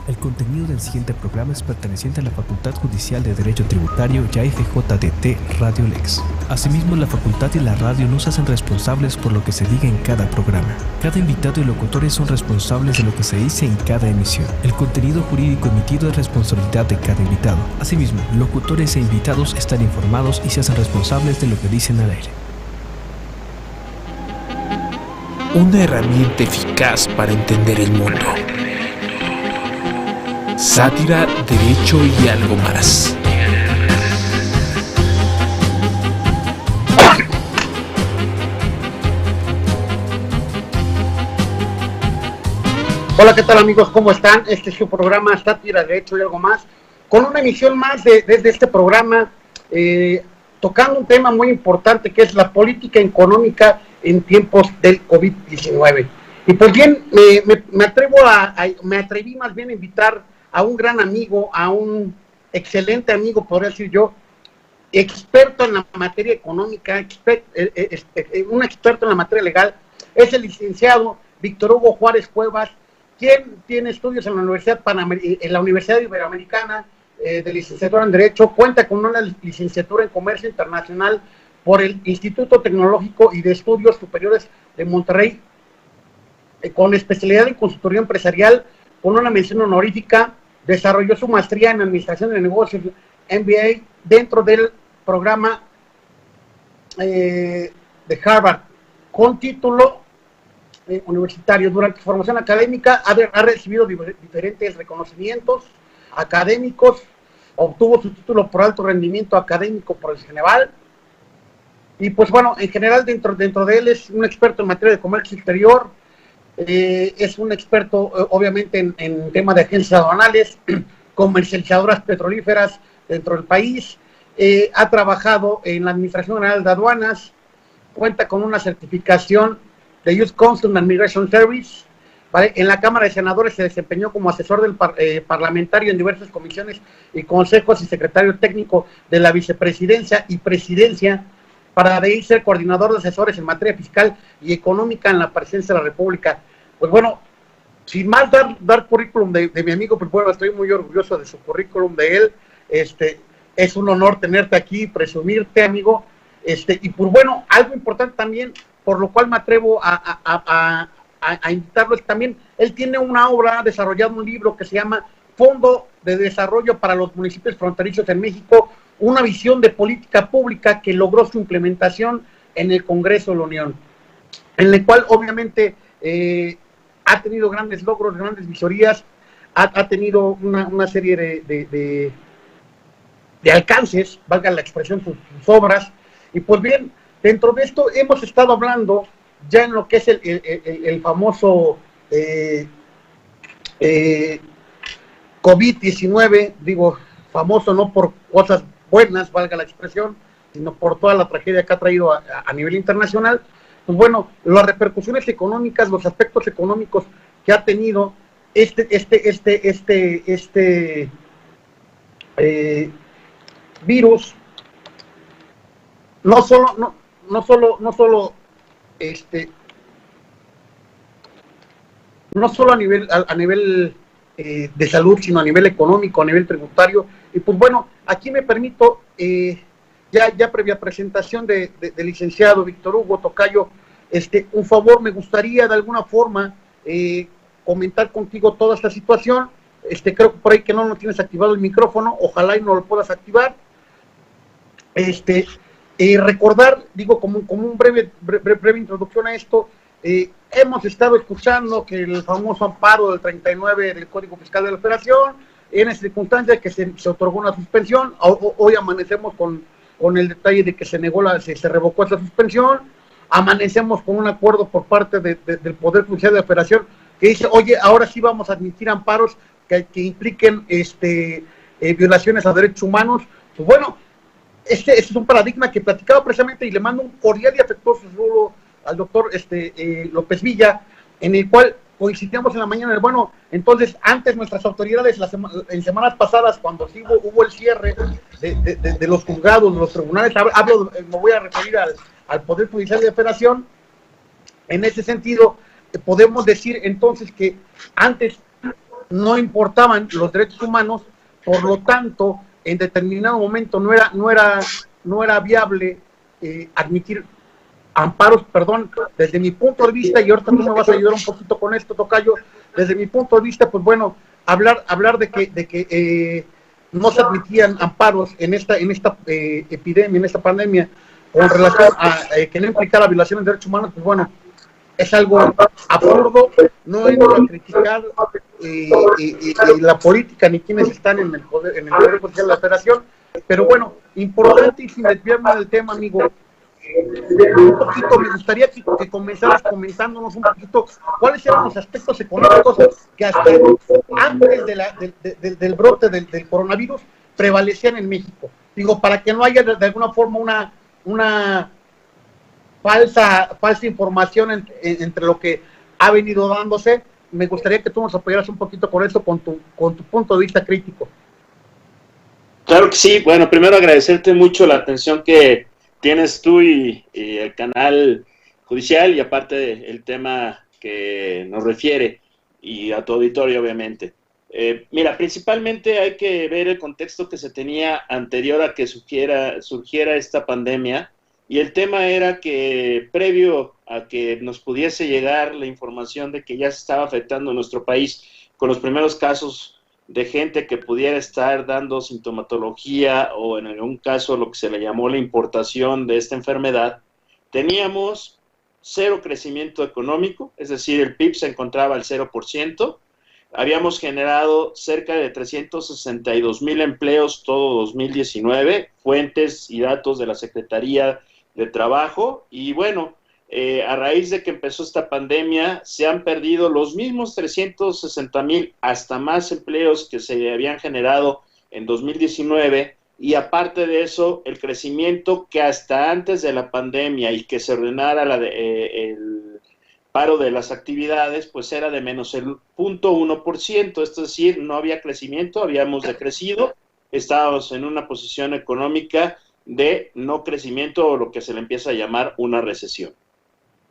El contenido del siguiente programa es perteneciente a la Facultad Judicial de Derecho Tributario y a FJDT Radio Lex. Asimismo, la facultad y la radio no se hacen responsables por lo que se diga en cada programa. Cada invitado y locutores son responsables de lo que se dice en cada emisión. El contenido jurídico emitido es responsabilidad de cada invitado. Asimismo, locutores e invitados están informados y se hacen responsables de lo que dicen al aire. Una herramienta eficaz para entender el mundo. Sátira, derecho y algo más. Hola, ¿qué tal amigos? ¿Cómo están? Este es su programa Sátira, Derecho y algo más, con una emisión más desde este programa, tocando un tema muy importante que es la política económica en tiempos del COVID-19. Y pues bien, me atreví más bien a invitar a un gran amigo, a un excelente amigo, podría decir yo, experto en la materia económica, un experto en la materia legal, es el licenciado Víctor Hugo Juárez Cuevas, quien tiene estudios en la Universidad Iberoamericana de licenciatura en Derecho, cuenta con una licenciatura en Comercio Internacional por el Instituto Tecnológico y de Estudios Superiores de Monterrey, con especialidad en consultoría empresarial, con una mención honorífica. Desarrolló su maestría en Administración de Negocios, MBA, dentro del programa de Harvard, con título universitario. Durante su formación académica ha recibido diferentes reconocimientos académicos, obtuvo su título por alto rendimiento académico por el Ceneval, y pues bueno, en general dentro de él es un experto en materia de comercio exterior, es un experto obviamente en tema de agencias aduanales, comercializadoras petrolíferas dentro del país, ha trabajado en la Administración General de Aduanas, cuenta con una certificación de US Customs and Migration Service, ¿vale? En la Cámara de Senadores se desempeñó como asesor del parlamentario en diversas comisiones y consejos y secretario técnico de la vicepresidencia y presidencia, para de ahí ser coordinador de asesores en materia fiscal y económica en la presidencia de la República. Pues bueno, sin más dar currículum de mi amigo, pues bueno, estoy muy orgulloso de su currículum de él. Es un honor tenerte aquí, presumirte, amigo. Y pues bueno, algo importante también, por lo cual me atrevo a invitarlo, es también, él tiene una obra, ha desarrollado un libro que se llama Fondo de Desarrollo para los Municipios Fronterizos en México, una visión de política pública que logró su implementación en el Congreso de la Unión, en el cual obviamente ha tenido grandes logros, grandes visorías, ha tenido una serie de alcances, valga la expresión, sus obras. Y pues bien, dentro de esto hemos estado hablando ya en lo que es el famoso COVID-19, digo, famoso no por cosas buenas, valga la expresión, sino por toda la tragedia que ha traído a nivel internacional. Pues bueno, las repercusiones económicas, los aspectos económicos que ha tenido este virus, no solo a nivel de salud, sino a nivel económico, a nivel tributario. Y pues bueno, aquí me permito, ya previa presentación del licenciado Víctor Hugo Tocayo, un favor, me gustaría de alguna forma comentar contigo toda esta situación. Creo que por ahí que no tienes activado el micrófono, ojalá y no lo puedas activar. Recordar, digo, como un breve introducción a esto, hemos estado escuchando que el famoso amparo del 39 del Código Fiscal de la Federación, en esa circunstancia que se otorgó una suspensión, hoy amanecemos con el detalle de que se revocó esa suspensión, amanecemos con un acuerdo por parte del Poder Judicial de la Federación que dice, oye, ahora sí vamos a admitir amparos que impliquen violaciones a derechos humanos. Pues bueno, este es un paradigma que platicaba precisamente, y le mando un cordial y afectuoso saludo al doctor López Villa, en el cual coincidíamos en la mañana. Bueno, entonces, antes nuestras autoridades, en semanas pasadas, cuando sí hubo el cierre de los juzgados, de los tribunales, me voy a referir al Poder Judicial de la Federación. En ese sentido, podemos decir entonces que antes no importaban los derechos humanos, por lo tanto, en determinado momento no era viable admitir amparos, perdón, desde mi punto de vista, y ahorita tú me vas a ayudar un poquito con esto, tocayo, desde mi punto de vista, pues bueno, hablar de que no se admitían amparos en esta epidemia, en esta pandemia, con relación a que no implicara violaciones de derechos humanos, pues bueno, es algo absurdo. No entro a criticar la política ni quienes están en el poder judicial de la Federación, pero bueno, importante, y sin desviarme del tema, amigo, un poquito me gustaría que comenzaras comentándonos un poquito cuáles eran los aspectos económicos que hasta antes del brote del coronavirus prevalecían en México. Digo, para que no haya de alguna forma una falsa información entre lo que ha venido dándose. Me gustaría que tú nos apoyaras un poquito con esto, con tu punto de vista crítico. Claro que sí. Bueno, primero agradecerte mucho la atención que tienes tú y el canal judicial, y aparte el tema que nos refiere, y a tu auditorio, obviamente. Mira, principalmente hay que ver el contexto que se tenía anterior a que surgiera esta pandemia, y el tema era que previo a que nos pudiese llegar la información de que ya se estaba afectando nuestro país con los primeros casos de gente que pudiera estar dando sintomatología o en algún caso lo que se le llamó la importación de esta enfermedad, teníamos cero crecimiento económico, es decir, el PIB se encontraba al 0%, habíamos generado cerca de 362,000 empleos todo 2019, fuentes y datos de la Secretaría de Trabajo, y bueno, a raíz de que empezó esta pandemia, se han perdido los mismos 360,000, hasta más empleos que se habían generado en 2019, y aparte de eso, el crecimiento que hasta antes de la pandemia y que se ordenara el paro de las actividades, pues era de menos el 0.1%, es decir, no había crecimiento, habíamos decrecido, estábamos en una posición económica de no crecimiento, o lo que se le empieza a llamar una recesión.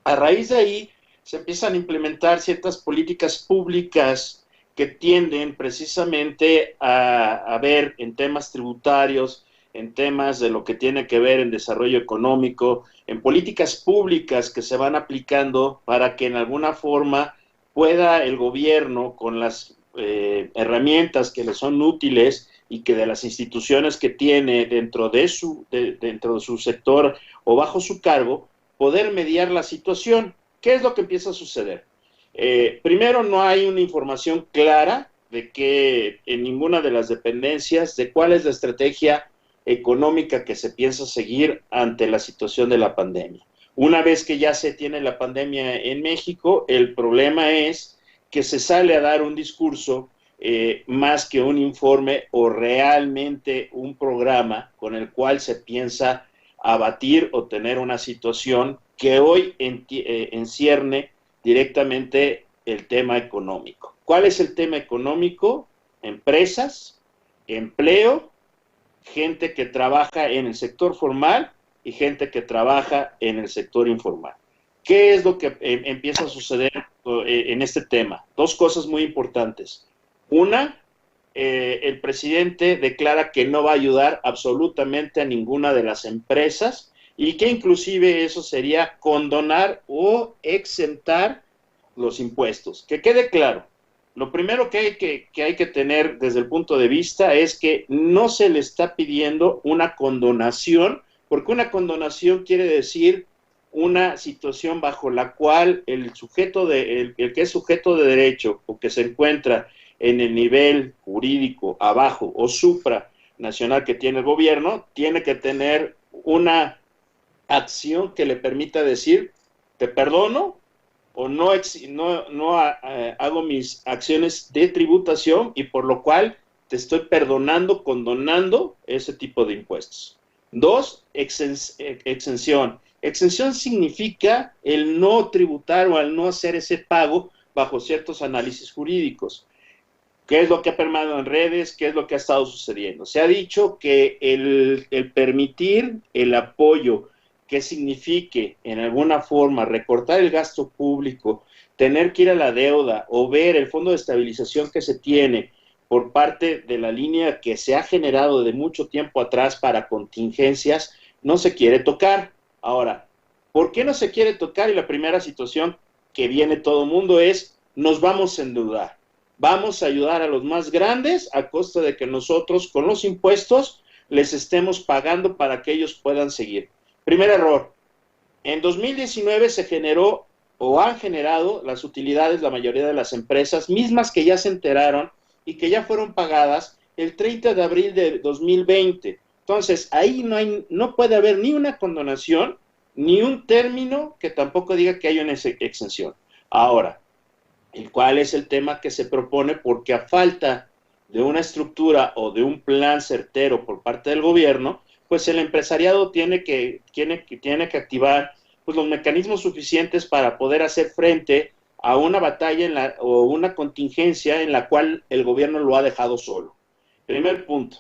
A raíz de ahí se empiezan a implementar ciertas políticas públicas que tienden precisamente a ver en temas tributarios, en temas de lo que tiene que ver en desarrollo económico, en políticas públicas que se van aplicando para que en alguna forma pueda el gobierno, con las herramientas que le son útiles y que de las instituciones que tiene dentro de su sector o bajo su cargo, poder mediar la situación. ¿Qué es lo que empieza a suceder? Primero, no hay una información clara de que en ninguna de las dependencias de cuál es la estrategia económica que se piensa seguir ante la situación de la pandemia. Una vez que ya se tiene la pandemia en México, el problema es que se sale a dar un discurso más que un informe o realmente un programa con el cual se piensa abatir o tener una situación que hoy encierne directamente el tema económico. ¿Cuál es el tema económico? Empresas, empleo, gente que trabaja en el sector formal y gente que trabaja en el sector informal. ¿Qué es lo que empieza a suceder en este tema? Dos cosas muy importantes. Una, el presidente declara que no va a ayudar absolutamente a ninguna de las empresas, y que inclusive eso sería condonar o exentar los impuestos. Que quede claro, lo primero que hay que tener desde el punto de vista es que no se le está pidiendo una condonación, porque una condonación quiere decir una situación bajo la cual el que es sujeto de derecho o que se encuentra en el nivel jurídico abajo o supranacional que tiene el gobierno, tiene que tener una acción que le permita decir, te perdono o no hago mis acciones de tributación, y por lo cual te estoy perdonando, condonando ese tipo de impuestos. Dos, exención. Exención significa el no tributar o el no hacer ese pago bajo ciertos análisis jurídicos. ¿Qué es lo que ha permanecido en redes? ¿Qué es lo que ha estado sucediendo? Se ha dicho que el permitir el apoyo que signifique en alguna forma recortar el gasto público tener que ir a la deuda o ver el fondo de estabilización que se tiene por parte de la línea que se ha generado de mucho tiempo atrás para contingencias, no se quiere tocar. Ahora, ¿por qué no se quiere tocar? Y la primera situación que viene todo el mundo es, nos vamos a endeudar. Vamos a ayudar a los más grandes a costa de que nosotros con los impuestos les estemos pagando para que ellos puedan seguir. Primer error. En 2019 se generó o han generado las utilidades la mayoría de las empresas, mismas que ya se enteraron y que ya fueron pagadas el 30 de abril de 2020. Entonces, ahí no puede haber ni una condonación, ni un término que tampoco diga que hay una exención. Ahora, ¿cuál es el tema que se propone? Porque a falta de una estructura o de un plan certero por parte del gobierno, pues el empresariado tiene que activar pues, los mecanismos suficientes para poder hacer frente a una batalla o una contingencia en la cual el gobierno lo ha dejado solo. Primer punto,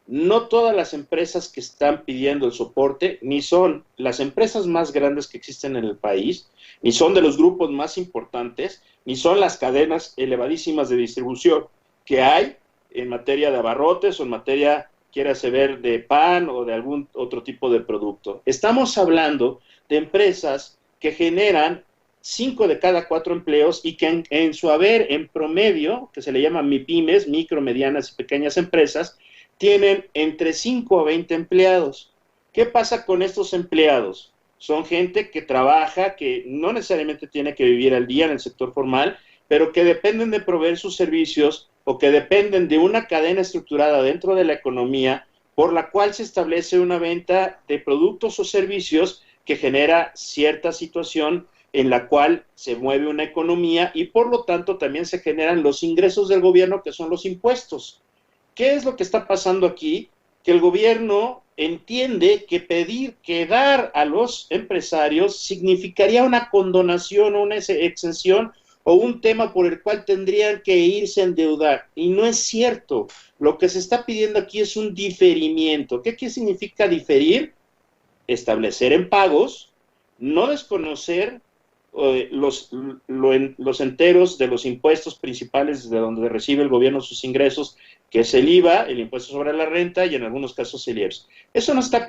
no todas las empresas que están pidiendo el soporte, ni son las empresas más grandes que existen en el país, ni son de los grupos más importantes, ni son las cadenas elevadísimas de distribución que hay en materia de abarrotes o en materia, quiérase ver, de pan o de algún otro tipo de producto. Estamos hablando de empresas que generan 5 de cada 4 empleos y que en su haber, en promedio, que se le llama MIPYMES, micro, medianas y pequeñas empresas, tienen entre 5 a 20 empleados. ¿Qué pasa con estos empleados? Son gente que trabaja, que no necesariamente tiene que vivir al día en el sector formal, pero que dependen de proveer sus servicios o que dependen de una cadena estructurada dentro de la economía por la cual se establece una venta de productos o servicios que genera cierta situación en la cual se mueve una economía y por lo tanto también se generan los ingresos del gobierno, que son los impuestos. ¿Qué es lo que está pasando aquí? Que el gobierno entiende que dar a los empresarios significaría una condonación o una exención o un tema por el cual tendrían que irse a endeudar. Y no es cierto. Lo que se está pidiendo aquí es un diferimiento. ¿Qué significa diferir? Establecer en pagos, no desconocer los enteros de los impuestos principales de donde recibe el gobierno sus ingresos, que es el IVA, el impuesto sobre la renta y en algunos casos el IEPS. Eso no está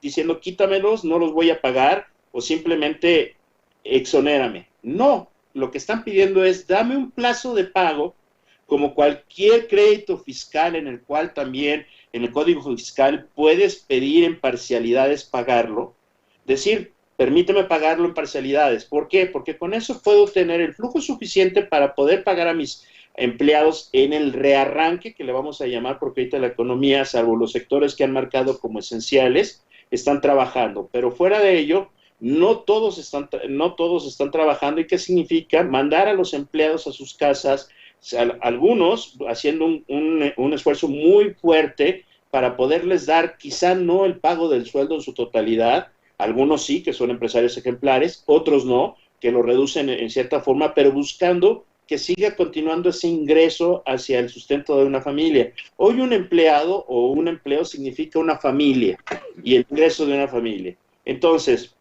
diciendo quítamelos, no los voy a pagar o simplemente exonérame. No, lo que están pidiendo es dame un plazo de pago como cualquier crédito fiscal en el cual también en el Código Fiscal puedes pedir en parcialidades pagarlo, decir, permíteme pagarlo en parcialidades. ¿Por qué? Porque con eso puedo tener el flujo suficiente para poder pagar a mis empleados en el rearranque, que le vamos a llamar, porque ahorita la economía, salvo los sectores que han marcado como esenciales, están trabajando. Pero fuera de ello, no todos están trabajando. ¿Y qué significa? Mandar a los empleados a sus casas, algunos haciendo un esfuerzo muy fuerte para poderles dar, quizá no el pago del sueldo en su totalidad, algunos sí, que son empresarios ejemplares, otros no, que lo reducen en cierta forma, pero buscando que siga continuando ese ingreso hacia el sustento de una familia. Hoy un empleado o un empleo significa una familia y el ingreso de una familia. Entonces,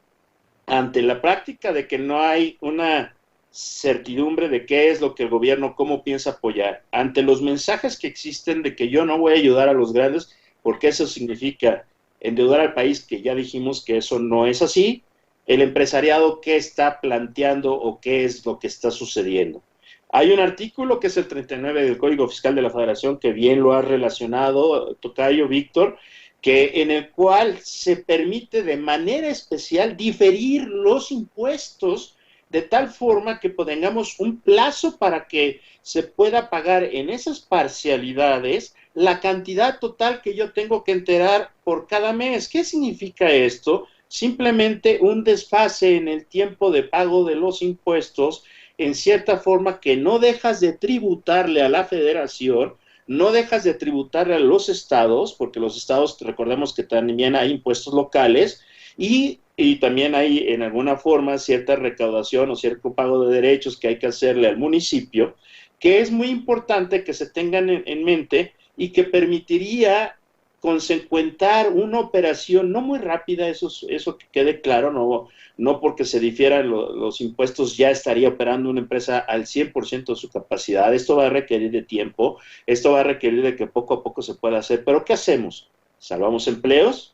ante la práctica de que no hay una certidumbre de qué es lo que el gobierno, cómo piensa apoyar, ante los mensajes que existen de que yo no voy a ayudar a los grandes, porque eso significa endeudar al país, que ya dijimos que eso no es así, el empresariado, ¿qué está planteando o qué es lo que está sucediendo? Hay un artículo que es el 39 del Código Fiscal de la Federación, que bien lo ha relacionado, Tocayo, Víctor, que en el cual se permite de manera especial diferir los impuestos de tal forma que tengamos un plazo para que se pueda pagar en esas parcialidades la cantidad total que yo tengo que enterar por cada mes. ¿Qué significa esto? Simplemente un desfase en el tiempo de pago de los impuestos, en cierta forma que no dejas de tributarle a la federación, no dejas de tributarle a los estados, porque los estados, recordemos que también hay impuestos locales, y también hay en alguna forma cierta recaudación o cierto pago de derechos que hay que hacerle al municipio, que es muy importante que se tengan en mente y que permitiría consecuentar una operación no muy rápida, eso que quede claro, no porque se difieran los impuestos ya estaría operando una empresa al 100% de su capacidad. Esto va a requerir de tiempo, esto va a requerir de que poco a poco se pueda hacer. Pero ¿qué hacemos? Salvamos empleos,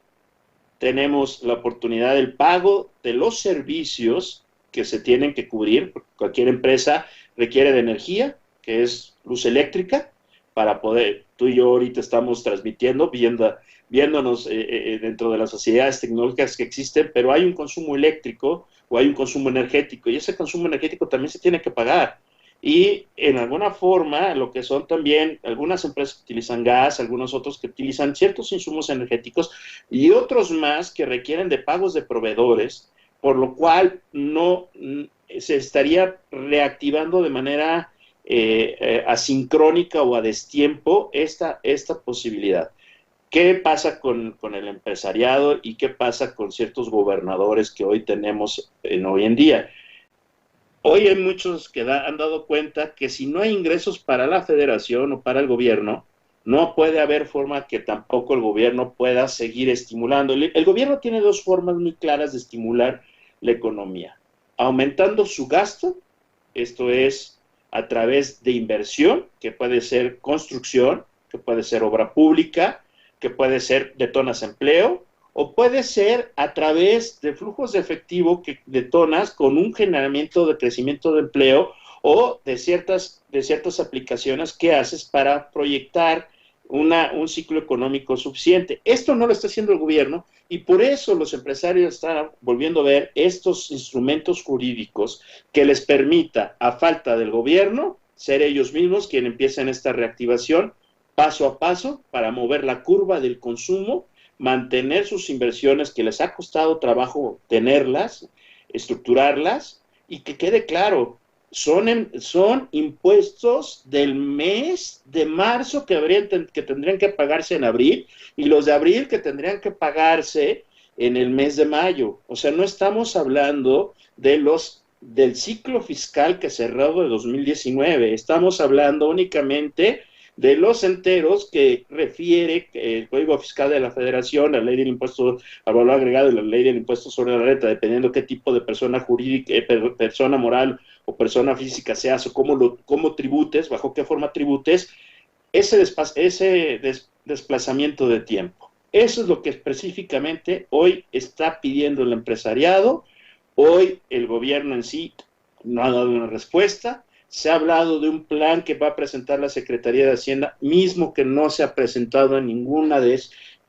tenemos la oportunidad del pago de los servicios que se tienen que cubrir, porque cualquier empresa requiere de energía, que es luz eléctrica, para poder, tú y yo ahorita estamos transmitiendo, viéndonos dentro de las facilidades tecnológicas que existen, pero hay un consumo eléctrico o hay un consumo energético, y ese consumo energético también se tiene que pagar. Y en alguna forma, lo que son también algunas empresas que utilizan gas, algunos otros que utilizan ciertos insumos energéticos y otros más que requieren de pagos de proveedores, por lo cual no se estaría reactivando de manera asincrónica o a destiempo esta posibilidad. ¿Qué pasa con el empresariado y qué pasa con ciertos gobernadores que hoy tenemos hoy en día? Hoy hay muchos que han dado cuenta que si no hay ingresos para la federación o para el gobierno, no puede haber forma que tampoco el gobierno pueda seguir estimulando. El gobierno tiene dos formas muy claras de estimular la economía. Aumentando su gasto, esto es a través de inversión, que puede ser construcción, que puede ser obra pública, que puede ser detonas empleo, o puede ser a través de flujos de efectivo que detonas con un generamiento de crecimiento de empleo o de ciertas aplicaciones que haces para proyectar un ciclo económico suficiente. Esto no lo está haciendo el gobierno y por eso los empresarios están volviendo a ver estos instrumentos jurídicos que les permita, a falta del gobierno, ser ellos mismos quienes empiecen esta reactivación paso a paso para mover la curva del consumo, mantener sus inversiones que les ha costado trabajo tenerlas, estructurarlas, y que quede claro, son impuestos del mes de marzo que tendrían que pagarse en abril, y los de abril que tendrían que pagarse en el mes de mayo. O sea, no estamos hablando del ciclo fiscal que cerró de 2019, estamos hablando únicamente de los enteros que refiere el Código Fiscal de la Federación, la Ley del Impuesto al Valor Agregado y la Ley del Impuesto sobre la Renta, dependiendo qué tipo de persona jurídica, persona moral o persona física seas o cómo tributes, bajo qué forma tributes, ese desplazamiento de tiempo. Eso es lo que específicamente hoy está pidiendo el empresariado. Hoy el gobierno en sí no ha dado una respuesta. Se ha hablado de un plan que va a presentar la Secretaría de Hacienda, mismo que no se ha presentado en ninguna de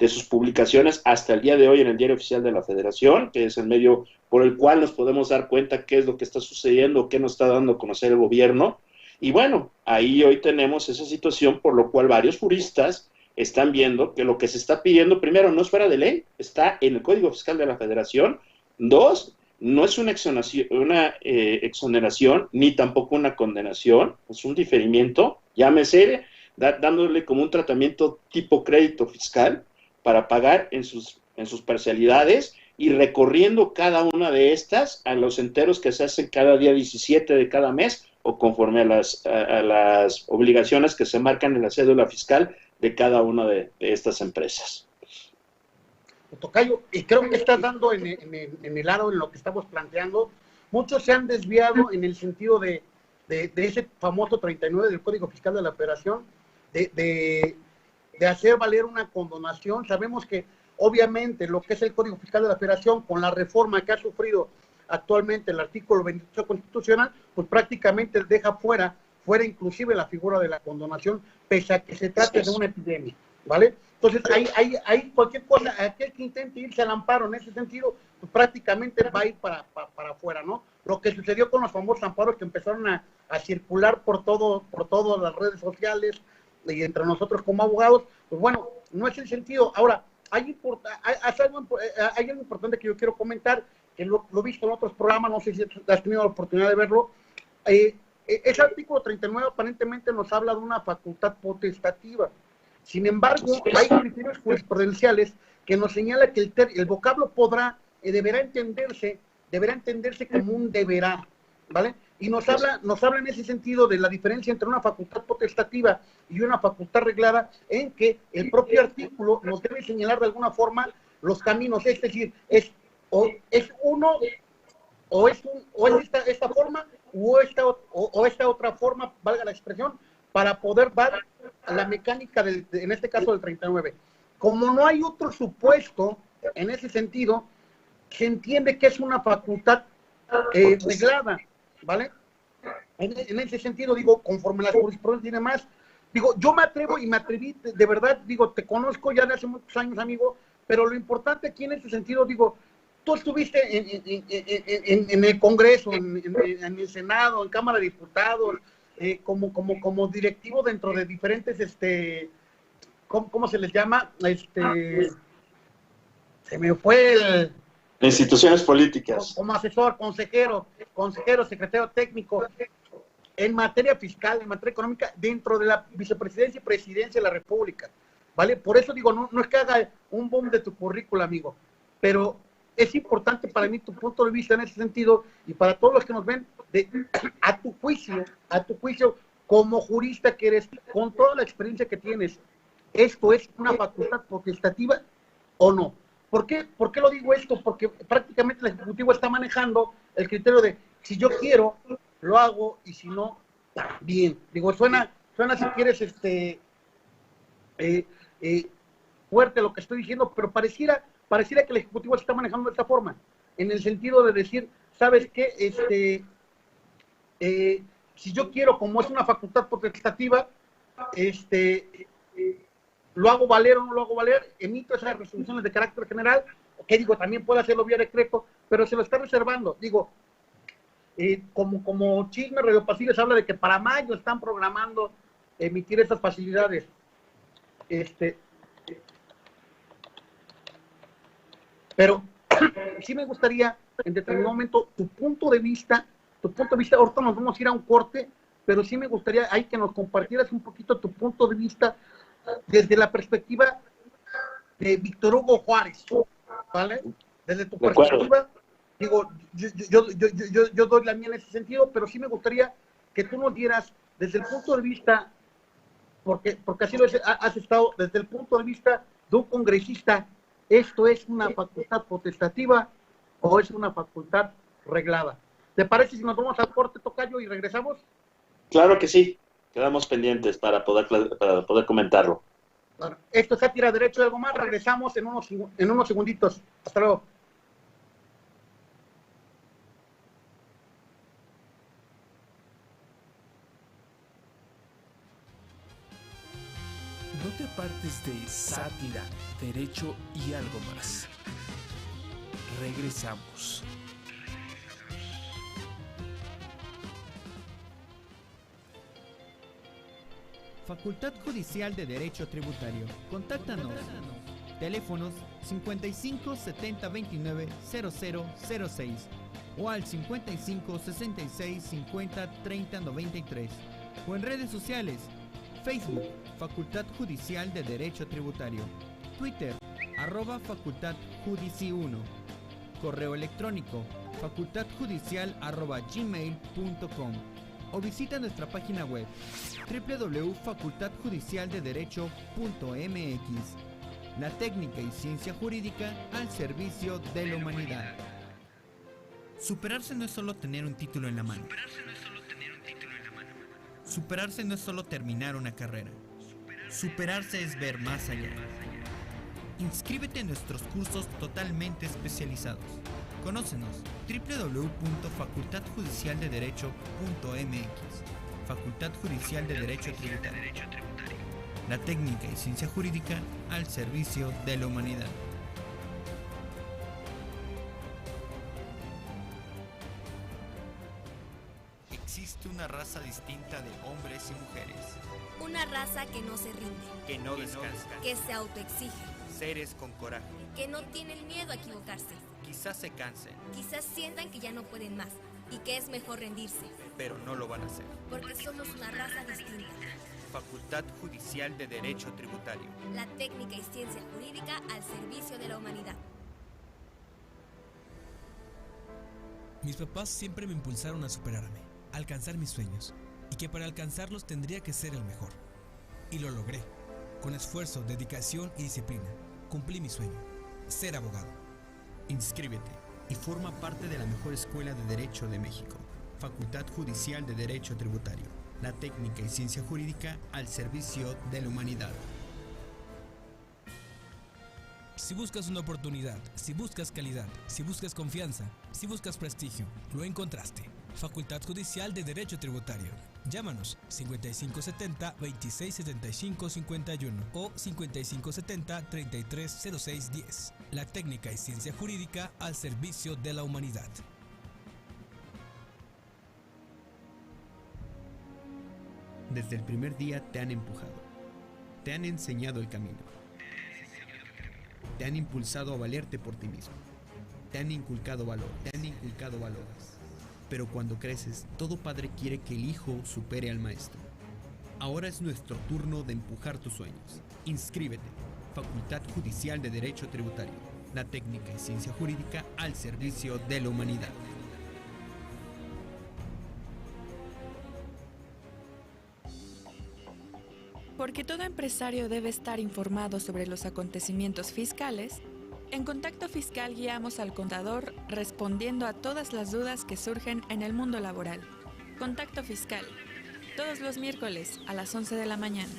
sus publicaciones hasta el día de hoy en el Diario Oficial de la Federación, que es el medio por el cual nos podemos dar cuenta qué es lo que está sucediendo, qué nos está dando a conocer el gobierno. Y bueno, ahí hoy tenemos esa situación por lo cual varios juristas están viendo que lo que se está pidiendo, primero, no es fuera de ley, está en el Código Fiscal de la Federación. Dos, no es una exoneración, ni tampoco una condenación, es un diferimiento, llámese, dándole como un tratamiento tipo crédito fiscal para pagar en sus parcialidades y recorriendo cada una de estas a los enteros que se hacen cada día 17 de cada mes o conforme a las obligaciones que se marcan en la cédula fiscal de cada una de estas empresas. Tocayo, y creo que estás dando en el aro en lo que estamos planteando. Muchos se han desviado en el sentido de ese famoso 39 del Código Fiscal de la Federación, de hacer valer una condonación. Sabemos que obviamente lo que es el Código Fiscal de la Federación, con la reforma que ha sufrido actualmente el artículo 28 constitucional, pues prácticamente deja fuera inclusive la figura de la condonación, pese a que se trate de una epidemia, ¿vale? Entonces, hay cualquier cosa, aquel que intente irse al amparo en ese sentido, pues prácticamente va a ir para afuera, ¿no? Lo que sucedió con los famosos amparos que empezaron a circular por todas las redes sociales y entre nosotros como abogados, pues bueno, no es el sentido. Ahora, hay algo importante que yo quiero comentar, que lo he visto en otros programas, no sé si has tenido la oportunidad de verlo. Ese artículo 39 aparentemente nos habla de una facultad potestativa. Sin embargo, hay criterios jurisprudenciales que nos señala que el vocablo deberá entenderse como un deberá, ¿vale? y nos habla en ese sentido de la diferencia entre una facultad potestativa y una facultad reglada, en que el propio artículo nos debe señalar de alguna forma los caminos, es decir, es uno, o es esta forma, o esta otra forma, valga la expresión, para poder dar a la mecánica, en este caso del 39. Como no hay otro supuesto en ese sentido, se entiende que es una facultad reglada, ¿vale? En ese sentido, digo, conforme la jurisprudencia y demás, digo, yo me atrevo y me atreví, de verdad, digo, te conozco ya de hace muchos años, amigo, pero lo importante aquí en ese sentido, digo, tú estuviste en el Congreso, en el Senado, en Cámara de Diputados, como directivo dentro de diferentes, ¿cómo se les llama? Se me fue el... Instituciones políticas. Como asesor, consejero, secretario técnico, en materia fiscal, en materia económica, dentro de la vicepresidencia y presidencia de la República, ¿vale? Por eso digo, no es que haga un boom de tu currícula, amigo, pero es importante para mí tu punto de vista en ese sentido, y para todos los que nos ven, a tu juicio, como jurista que eres, con toda la experiencia que tienes, ¿esto es una facultad potestativa o no? ¿Por qué lo digo esto? Porque prácticamente el Ejecutivo está manejando el criterio de si yo quiero, lo hago, y si no, también. Digo, suena si quieres, fuerte lo que estoy diciendo, pero pareciera que el Ejecutivo se está manejando de esta forma, en el sentido de decir, ¿sabes qué? Si yo quiero, como es una facultad potestativa, lo hago valer o no lo hago valer, emito esas resoluciones de carácter general, que digo, también puede hacerlo vía decreto, pero se lo está reservando. Digo, como chisme, Radio Pasillos habla de que para mayo están programando emitir esas facilidades. Pero sí me gustaría, en determinado momento, tu punto de vista, ahorita nos vamos a ir a un corte, pero sí me gustaría ahí que nos compartieras un poquito tu punto de vista desde la perspectiva de Víctor Hugo Juárez, ¿vale? Desde tu perspectiva, digo, yo doy la mía en ese sentido, pero sí me gustaría que tú nos dieras desde el punto de vista, porque así lo has estado, desde el punto de vista de un congresista, ¿esto es una facultad potestativa o es una facultad reglada? ¿Te parece si nos vamos al corte, tocayo, y regresamos? Claro que sí. Quedamos pendientes para poder comentarlo. Bueno, esto es Sátira Derecho y Algo Más. Regresamos en unos segunditos. Hasta luego. No te apartes de Sátira, Derecho y Algo Más. Regresamos. Facultad Judicial de Derecho Tributario. Contáctanos. Teléfonos 55 70 29 0006 o al 55 66 50 30 93 o en redes sociales: Facebook, Facultad Judicial de Derecho Tributario, Twitter, @facultadjudici1, correo electrónico, facultadjudicial@gmail.com, o visita nuestra página web www.facultadjudicialdederecho.mx. La técnica y ciencia jurídica al servicio de la humanidad. Superarse no es solo tener un título en la mano. Superarse no es solo terminar una carrera. Superarse es ver más allá. Inscríbete en nuestros cursos totalmente especializados. Conócenos: www.facultadjudicialdederecho.mx. Facultad Judicial de Derecho Tributario. La técnica y ciencia jurídica al servicio de la humanidad. Existe una raza distinta de hombres y mujeres. Una raza que no se rinde, Que no descansa. que se autoexige, Seres con coraje. que no tienen miedo a equivocarse. Quizás se cansen, Quizás sientan que ya no pueden más y que es mejor rendirse, pero no lo van a hacer. porque somos una raza distinta. Facultad Judicial de Derecho Tributario. La técnica y ciencia jurídica al servicio de la humanidad. Mis papás siempre me impulsaron a superarme. alcanzar mis sueños, y que para alcanzarlos tendría que ser el mejor. Y lo logré. Con esfuerzo, dedicación y disciplina, cumplí mi sueño, ser abogado. Inscríbete y forma parte de la mejor escuela de Derecho de México, Facultad Judicial de Derecho Tributario, la técnica y ciencia jurídica al servicio de la humanidad. Si buscas una oportunidad, si buscas calidad, si buscas confianza, si buscas prestigio, lo encontraste. Facultad Judicial de Derecho Tributario. Llámanos 5570-2675-51 o 5570-330610. La técnica y ciencia jurídica al servicio de la humanidad. Desde el primer día te han empujado, te han enseñado el camino, te han impulsado a valerte por ti mismo, te han inculcado valores. Pero cuando creces, todo padre quiere que el hijo supere al maestro. Ahora es nuestro turno de empujar tus sueños. Inscríbete. Facultad Judicial de Derecho Tributario. La técnica y ciencia jurídica al servicio de la humanidad. Porque todo empresario debe estar informado sobre los acontecimientos fiscales, en Contacto Fiscal guiamos al contador respondiendo a todas las dudas que surgen en el mundo laboral. Contacto Fiscal, todos los miércoles a las 11 de la mañana.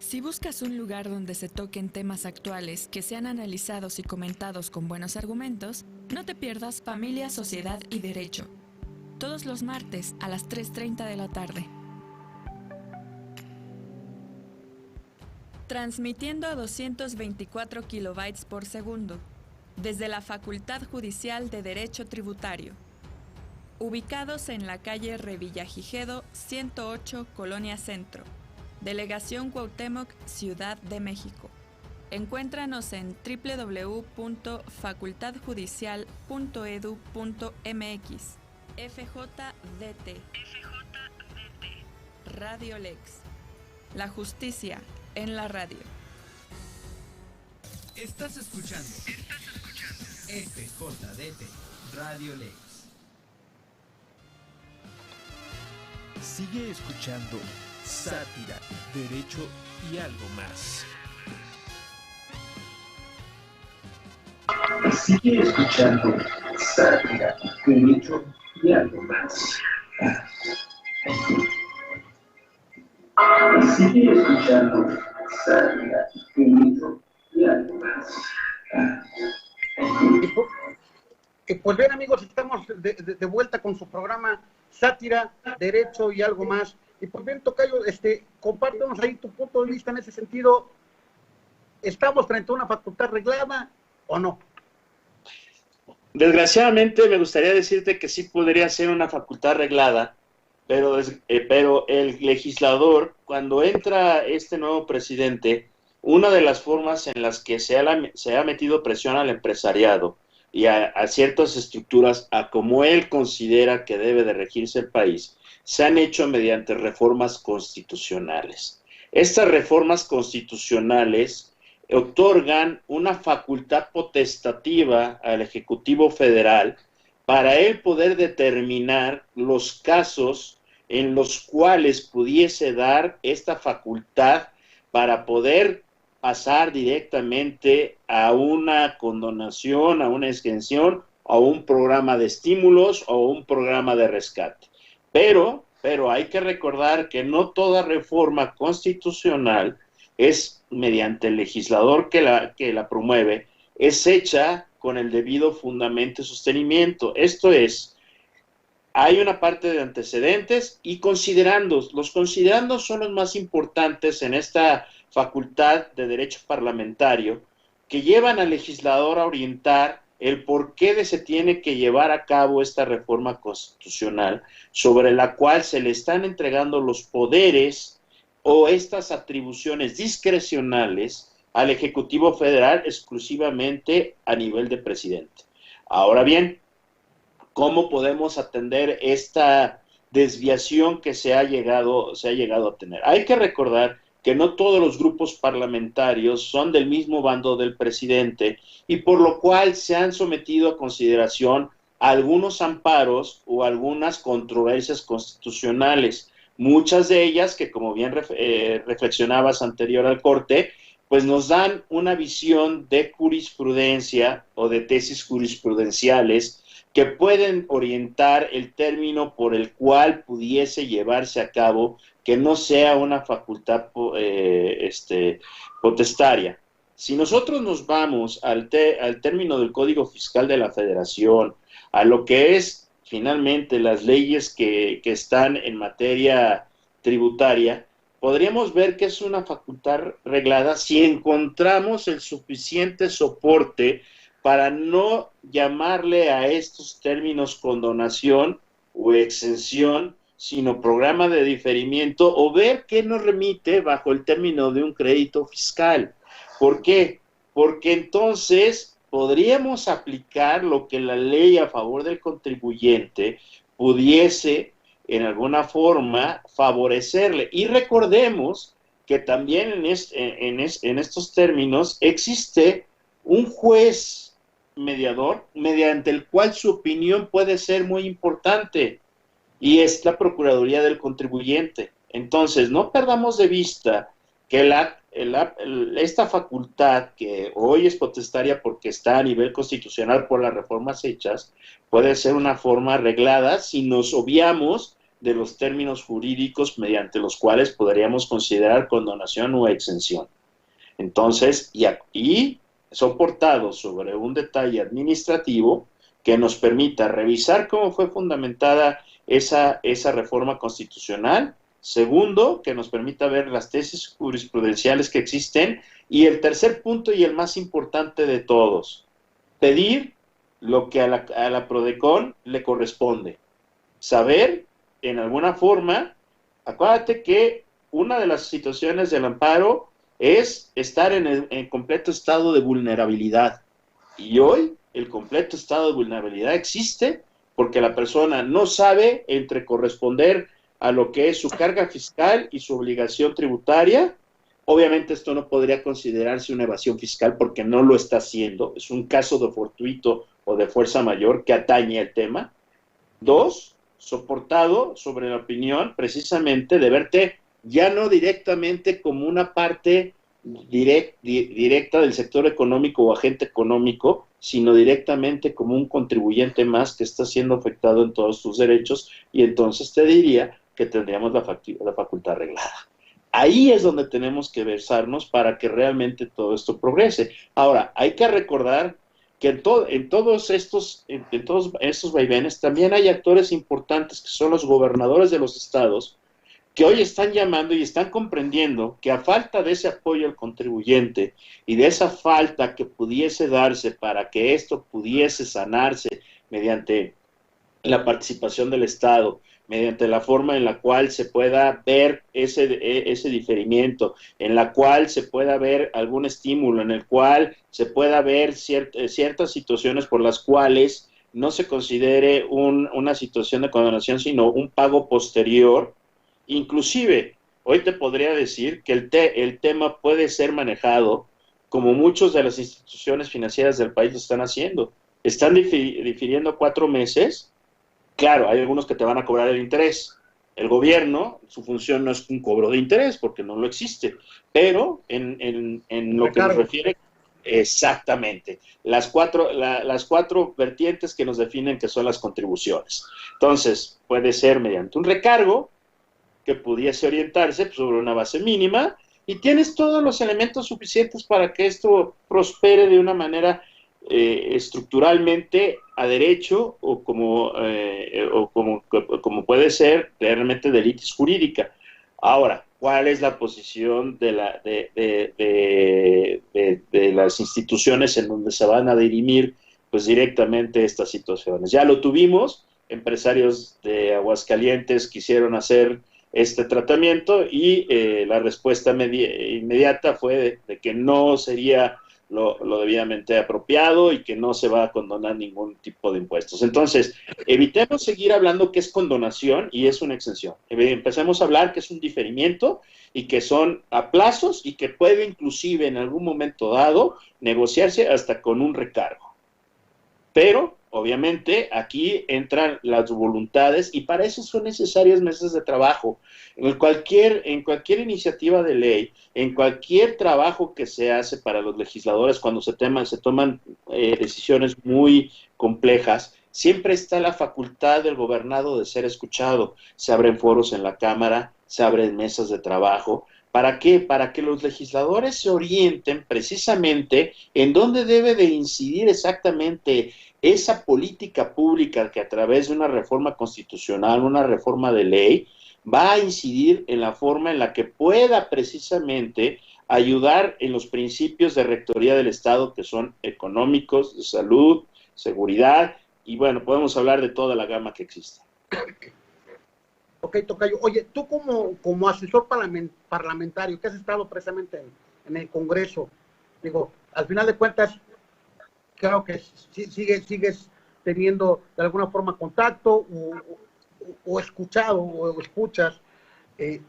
Si buscas un lugar donde se toquen temas actuales que sean analizados y comentados con buenos argumentos, no te pierdas Familia, Sociedad y Derecho. Todos los martes a las 3:30 de la tarde. Transmitiendo a 224 kilobytes por segundo, desde la Facultad Judicial de Derecho Tributario. Ubicados en la calle Revillagigedo 108, Colonia Centro, Delegación Cuauhtémoc, Ciudad de México. Encuéntranos en www.facultadjudicial.edu.mx. FJDT. Radio Lex. La justicia en la radio. Estás escuchando FJDT, Radio Lex. Sigue escuchando Sátira, Derecho y algo más. Sigue escuchando Sátira, Derecho y algo más. Sigue escuchando Sátira, Derecho y algo más. Pues bien, amigos, estamos de vuelta con su programa Sátira, Derecho y algo más. Y pues bien, Tocayo, compártenos ahí tu punto de vista en ese sentido. ¿Estamos frente a una facultad reglada o no? Desgraciadamente me gustaría decirte que sí podría ser una facultad reglada, pero el legislador, cuando entra este nuevo presidente, una de las formas en las que se ha metido presión al empresariado y a ciertas estructuras, a como él considera que debe de regirse el país, se han hecho mediante reformas constitucionales. Estas reformas constitucionales otorgan una facultad potestativa al Ejecutivo Federal para él poder determinar los casos en los cuales pudiese dar esta facultad para poder pasar directamente a una condonación, a una exención, a un programa de estímulos o un programa de rescate. Pero hay que recordar que no toda reforma constitucional es mediante el legislador que la promueve, es hecha con el debido fundamento y sostenimiento. Esto es, hay una parte de antecedentes y considerandos. Los considerandos son los más importantes en esta facultad de derecho parlamentario, que llevan al legislador a orientar el por qué se tiene que llevar a cabo esta reforma constitucional, sobre la cual se le están entregando los poderes o estas atribuciones discrecionales al Ejecutivo Federal exclusivamente a nivel de presidente. Ahora bien, ¿cómo podemos atender esta desviación que se ha llegado a tener? Hay que recordar que no todos los grupos parlamentarios son del mismo bando del presidente y por lo cual se han sometido a consideración algunos amparos o algunas controversias constitucionales, muchas de ellas que, como bien reflexionabas anterior al corte, pues nos dan una visión de jurisprudencia o de tesis jurisprudenciales que pueden orientar el término por el cual pudiese llevarse a cabo que no sea una facultad potestaria. Si nosotros nos vamos al término del Código Fiscal de la Federación, a lo que es finalmente las leyes que están en materia tributaria, podríamos ver que es una facultad reglada si encontramos el suficiente soporte para no llamarle a estos términos condonación o exención, sino programa de diferimiento, o ver qué nos remite bajo el término de un crédito fiscal. ¿Por qué? Porque entonces podríamos aplicar lo que la ley a favor del contribuyente pudiese en alguna forma favorecerle. Y recordemos que también en estos términos existe un juez mediador mediante el cual su opinión puede ser muy importante, y es la Procuraduría del Contribuyente. Entonces, no perdamos de vista que esta facultad, que hoy es potestaria porque está a nivel constitucional por las reformas hechas, puede ser una forma arreglada si nos obviamos de los términos jurídicos mediante los cuales podríamos considerar condonación o exención. Entonces, y soportado sobre un detalle administrativo que nos permita revisar cómo fue fundamentada esa reforma constitucional. Segundo, que nos permita ver las tesis jurisprudenciales que existen. Y el tercer punto y el más importante de todos, pedir lo que a la PRODECON le corresponde. Saber, en alguna forma, acuérdate que una de las situaciones del amparo es estar en completo estado de vulnerabilidad. Y hoy el completo estado de vulnerabilidad existe porque la persona no sabe entre corresponder a lo que es su carga fiscal y su obligación tributaria. Obviamente esto no podría considerarse una evasión fiscal porque no lo está haciendo, es un caso de fortuito o de fuerza mayor que atañe al tema. Dos, soportado sobre la opinión precisamente de verte ya no directamente como una parte directa del sector económico o agente económico, sino directamente como un contribuyente más que está siendo afectado en todos sus derechos, y entonces te diría que tendríamos la facultad arreglada. Ahí es donde tenemos que versarnos para que realmente todo esto progrese. Ahora, hay que recordar que en todos estos vaivenes también hay actores importantes que son los gobernadores de los estados, que hoy están llamando y están comprendiendo que a falta de ese apoyo al contribuyente y de esa falta que pudiese darse para que esto pudiese sanarse mediante la participación del Estado, mediante la forma en la cual se pueda ver ese diferimiento, en la cual se pueda ver algún estímulo, en el cual se pueda ver ciertas situaciones por las cuales no se considere una situación de condonación, sino un pago posterior. Inclusive, hoy te podría decir que el tema puede ser manejado como muchas de las instituciones financieras del país lo están haciendo. Están difiriendo 4 meses. Claro, hay algunos que te van a cobrar el interés. El gobierno, su función no es un cobro de interés porque no lo existe, pero en lo que nos refiere, exactamente, las cuatro vertientes que nos definen que son las contribuciones. Entonces, puede ser mediante un recargo, que pudiese orientarse sobre una base mínima, y tienes todos los elementos suficientes para que esto prospere de una manera estructuralmente a derecho o como puede ser realmente de litis jurídica. Ahora, ¿cuál es la posición de las instituciones en donde se van a dirimir pues directamente estas situaciones? Ya lo tuvimos, empresarios de Aguascalientes quisieron hacer este tratamiento y la respuesta inmediata fue de que no sería lo debidamente apropiado y que no se va a condonar ningún tipo de impuestos. Entonces, evitemos seguir hablando que es condonación y es una exención. Empecemos a hablar que es un diferimiento y que son a plazos y que puede inclusive en algún momento dado negociarse hasta con un recargo. Pero, obviamente, aquí entran las voluntades y para eso son necesarias mesas de trabajo. En cualquier iniciativa de ley, en cualquier trabajo que se hace para los legisladores cuando se toman decisiones muy complejas, siempre está la facultad del gobernado de ser escuchado. Se abren foros en la Cámara, se abren mesas de trabajo. ¿Para qué? Para que los legisladores se orienten precisamente en dónde debe de incidir exactamente esa política pública que a través de una reforma constitucional, una reforma de ley, va a incidir en la forma en la que pueda precisamente ayudar en los principios de rectoría del Estado que son económicos, de salud, seguridad, y bueno, podemos hablar de toda la gama que existe. Ok, tocayo. Oye, tú como asesor parlamentario que has estado precisamente en el Congreso, digo, al final de cuentas, creo que sigues teniendo de alguna forma contacto o escuchado o escuchas. ¿Qué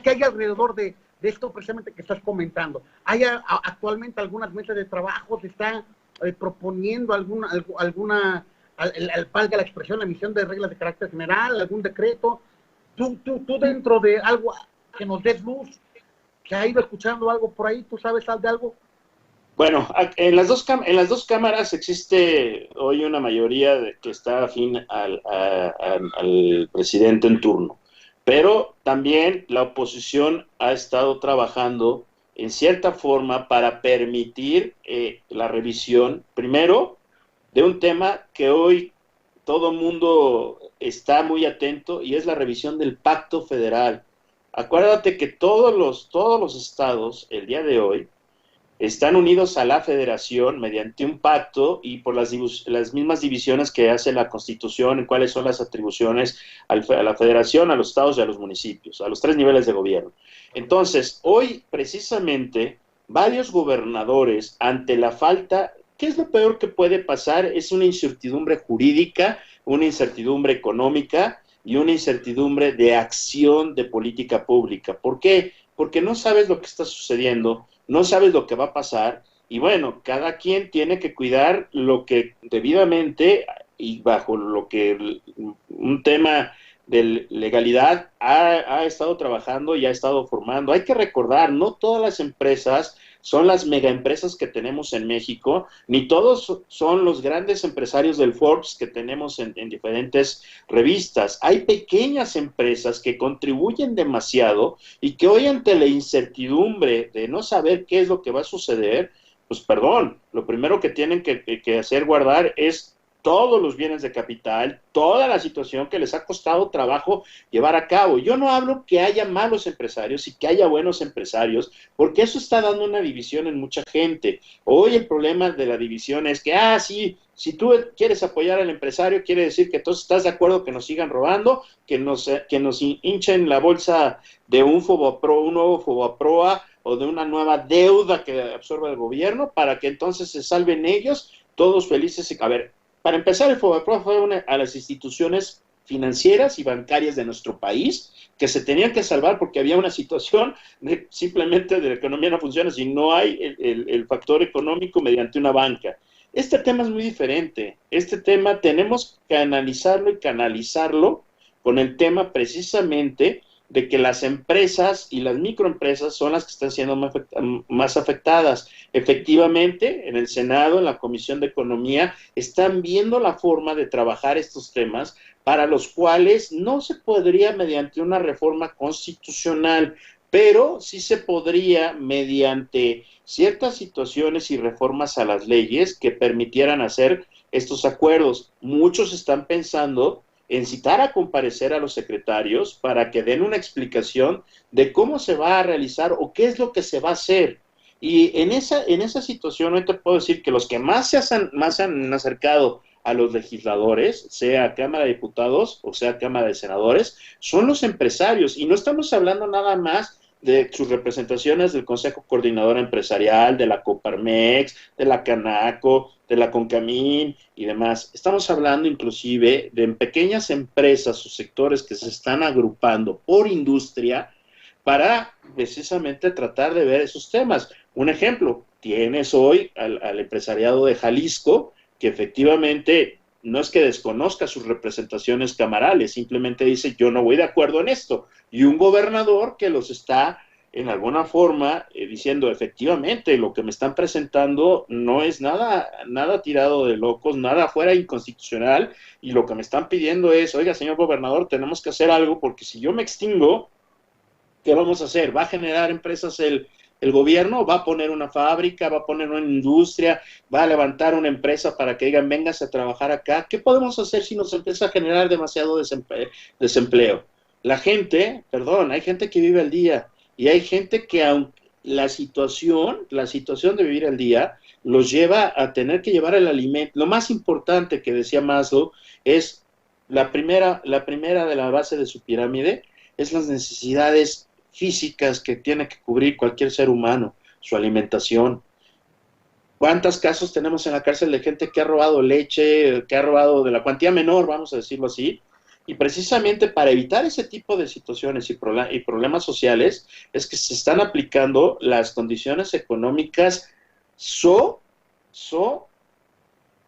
hay alrededor de esto precisamente que estás comentando? ¿Hay actualmente algunas mesas de trabajo? ¿Se está proponiendo alguna valga la expresión, la emisión de reglas de carácter general, algún decreto? ¿Tú dentro de algo que nos des luz, que ha ido escuchando algo por ahí, tú sabes de algo? Bueno, en las dos cámaras existe hoy una mayoría que está afín al presidente en turno, pero también la oposición ha estado trabajando en cierta forma para permitir la revisión, primero, de un tema que hoy todo mundo está muy atento y es la revisión del Pacto Federal. Acuérdate que todos los estados el día de hoy están unidos a la federación mediante un pacto y por las mismas divisiones que hace la Constitución en cuáles son las atribuciones a la federación, a los estados y a los municipios, a los 3 niveles de gobierno. Entonces, hoy precisamente varios gobernadores ante la falta, ¿qué es lo peor que puede pasar? Es una incertidumbre jurídica, una incertidumbre económica y una incertidumbre de acción de política pública. ¿Por qué? Porque no sabes lo que está sucediendo, no sabes lo que va a pasar, y bueno, cada quien tiene que cuidar lo que debidamente y bajo lo que un tema de legalidad ha estado trabajando y ha estado formando. Hay que recordar, no todas las empresas son las megaempresas que tenemos en México, ni todos son los grandes empresarios del Forbes que tenemos en diferentes revistas. Hay pequeñas empresas que contribuyen demasiado y que hoy ante la incertidumbre de no saber qué es lo que va a suceder, pues perdón, lo primero que tienen que hacer guardar es todos los bienes de capital, toda la situación que les ha costado trabajo llevar a cabo. Yo no hablo que haya malos empresarios y que haya buenos empresarios, porque eso está dando una división en mucha gente. Hoy el problema de la división es que, sí, si tú quieres apoyar al empresario, quiere decir que entonces estás de acuerdo que nos sigan robando, que nos hinchen la bolsa de un nuevo Fobaproa o de una nueva deuda que absorba el gobierno para que entonces se salven ellos, todos felices. A ver, para empezar, el Fobaproa fue a las instituciones financieras y bancarias de nuestro país que se tenían que salvar porque había una situación simplemente de la economía no funciona si no hay el factor económico mediante una banca. Este tema es muy diferente. Este tema tenemos que analizarlo y canalizarlo con el tema precisamente de que las empresas y las microempresas son las que están siendo más afectadas. Efectivamente, en el Senado, en la Comisión de Economía, están viendo la forma de trabajar estos temas para los cuales no se podría mediante una reforma constitucional, pero sí se podría mediante ciertas situaciones y reformas a las leyes que permitieran hacer estos acuerdos. Muchos están pensando en citar a comparecer a los secretarios para que den una explicación de cómo se va a realizar o qué es lo que se va a hacer. Y en esa situación hoy te puedo decir que los que más se han acercado a los legisladores, sea Cámara de Diputados o sea Cámara de Senadores, son los empresarios. Y no estamos hablando nada más de sus representaciones del Consejo Coordinador Empresarial, de la Coparmex, de la Canaco, de la Concamín y demás. Estamos hablando inclusive de pequeñas empresas o sectores que se están agrupando por industria para precisamente tratar de ver esos temas. Un ejemplo, tienes hoy al empresariado de Jalisco, que efectivamente no es que desconozca sus representaciones camarales, simplemente dice yo no voy de acuerdo en esto, y un gobernador que los está en alguna forma diciendo efectivamente lo que me están presentando no es nada tirado de locos, nada fuera inconstitucional, y lo que me están pidiendo es, oiga señor gobernador, tenemos que hacer algo porque si yo me extingo, ¿qué vamos a hacer? ¿Va a generar empresas el gobierno? ¿Va a poner una fábrica? ¿Va a poner una industria? ¿Va a levantar una empresa para que digan, véngase a trabajar acá? ¿Qué podemos hacer si nos empieza a generar demasiado desempleo? La gente, perdón, hay gente que vive al día y hay gente que aunque la situación de vivir al día los lleva a tener que llevar el alimento. Lo más importante que decía Maslow es la primera de la base de su pirámide, es las necesidades físicas que tiene que cubrir cualquier ser humano, su alimentación. ¿Cuántos casos tenemos en la cárcel de gente que ha robado leche, que ha robado de la cuantía menor, vamos a decirlo así? Y precisamente para evitar ese tipo de situaciones y problemas sociales es que se están aplicando las condiciones económicas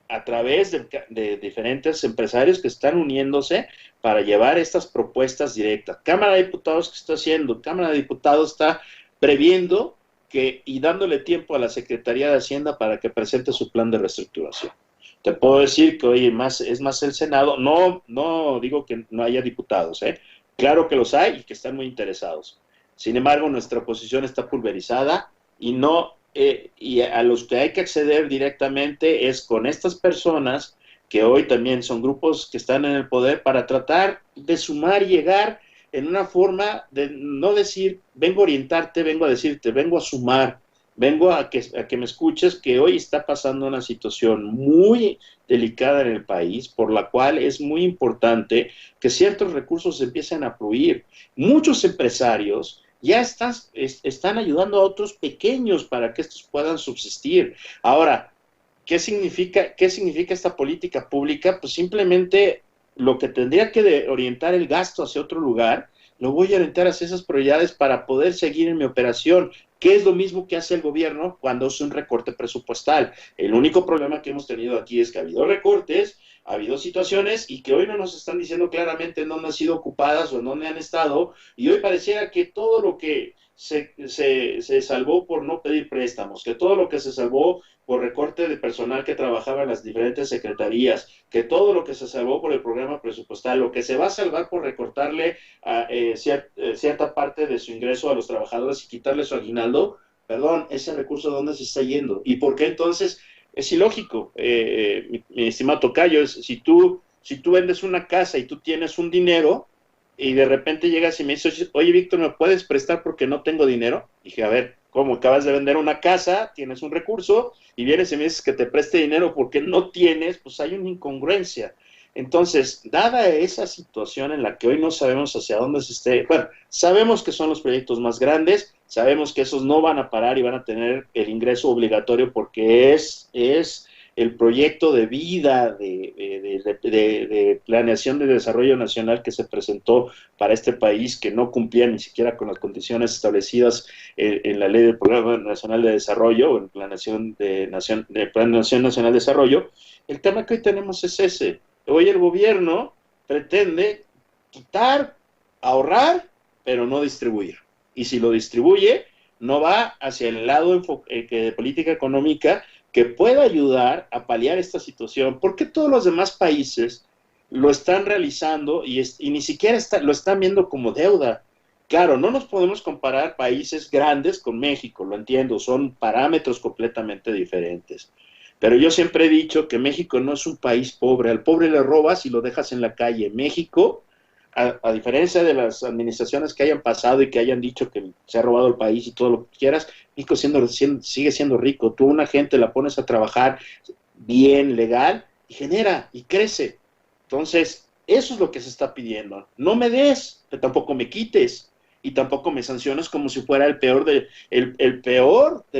a través de diferentes empresarios que están uniéndose para llevar estas propuestas directas. Cámara de Diputados, ¿qué está haciendo? Cámara de Diputados está previendo y dándole tiempo a la Secretaría de Hacienda para que presente su plan de reestructuración. Te puedo decir que hoy es más el Senado, no digo que no haya diputados, claro que los hay y que están muy interesados. Sin embargo, nuestra oposición está pulverizada y a los que hay que acceder directamente es con estas personas que hoy también son grupos que están en el poder para tratar de sumar y llegar en una forma de no decir, vengo a orientarte, vengo a decirte, vengo a sumar, vengo a que me escuches que hoy está pasando una situación muy delicada en el país, por la cual es muy importante que ciertos recursos empiecen a fluir. Muchos empresarios ya están ayudando a otros pequeños para que estos puedan subsistir. Ahora, ¿qué significa esta política pública? Pues simplemente lo que tendría que orientar el gasto hacia otro lugar, lo voy a orientar hacia esas prioridades para poder seguir en mi operación, que es lo mismo que hace el gobierno cuando hace un recorte presupuestal. El único problema que hemos tenido aquí es que ha habido recortes, ha habido situaciones y que hoy no nos están diciendo claramente en dónde han sido ocupadas o en dónde han estado, y hoy pareciera que todo lo que se salvó por no pedir préstamos, que todo lo que se salvó por recorte de personal que trabajaba en las diferentes secretarías, que todo lo que se salvó por el programa presupuestal, lo que se va a salvar por recortarle cierta parte de su ingreso a los trabajadores y quitarle su aguinaldo, perdón, ese recurso ¿dónde se está yendo? ¿Y por qué entonces? Es ilógico, mi estimado tocayo, si tú vendes una casa y tú tienes un dinero, y de repente llegas y me dices, oye, Víctor, ¿me puedes prestar porque no tengo dinero? Dije, a ver, ¿cómo? Acabas de vender una casa, tienes un recurso, y vienes y me dices que te preste dinero porque no tienes, pues hay una incongruencia. Entonces, dada esa situación en la que hoy no sabemos hacia dónde se esté, bueno, sabemos que son los proyectos más grandes, sabemos que esos no van a parar y van a tener el ingreso obligatorio porque es el proyecto de vida de planeación de desarrollo nacional que se presentó para este país, que no cumplía ni siquiera con las condiciones establecidas en la ley del Programa Nacional de Desarrollo o en Plan Nacional de Desarrollo. El tema que hoy tenemos es ese. Hoy el gobierno pretende quitar, ahorrar, pero no distribuir. Y si lo distribuye, no va hacia el lado de política económica que pueda ayudar a paliar esta situación, porque todos los demás países lo están realizando y ni siquiera lo están viendo como deuda. Claro, no nos podemos comparar países grandes con México, lo entiendo, son parámetros completamente diferentes. Pero yo siempre he dicho que México no es un país pobre, al pobre le robas y lo dejas en la calle. México, a diferencia de las administraciones que hayan pasado y que hayan dicho que se ha robado el país y todo lo que quieras, México sigue siendo rico. Tú a una gente la pones a trabajar bien, legal, y genera, y crece. Entonces, eso es lo que se está pidiendo. No me des, pero tampoco me quites. y tampoco me sanciones como si fuera el peor de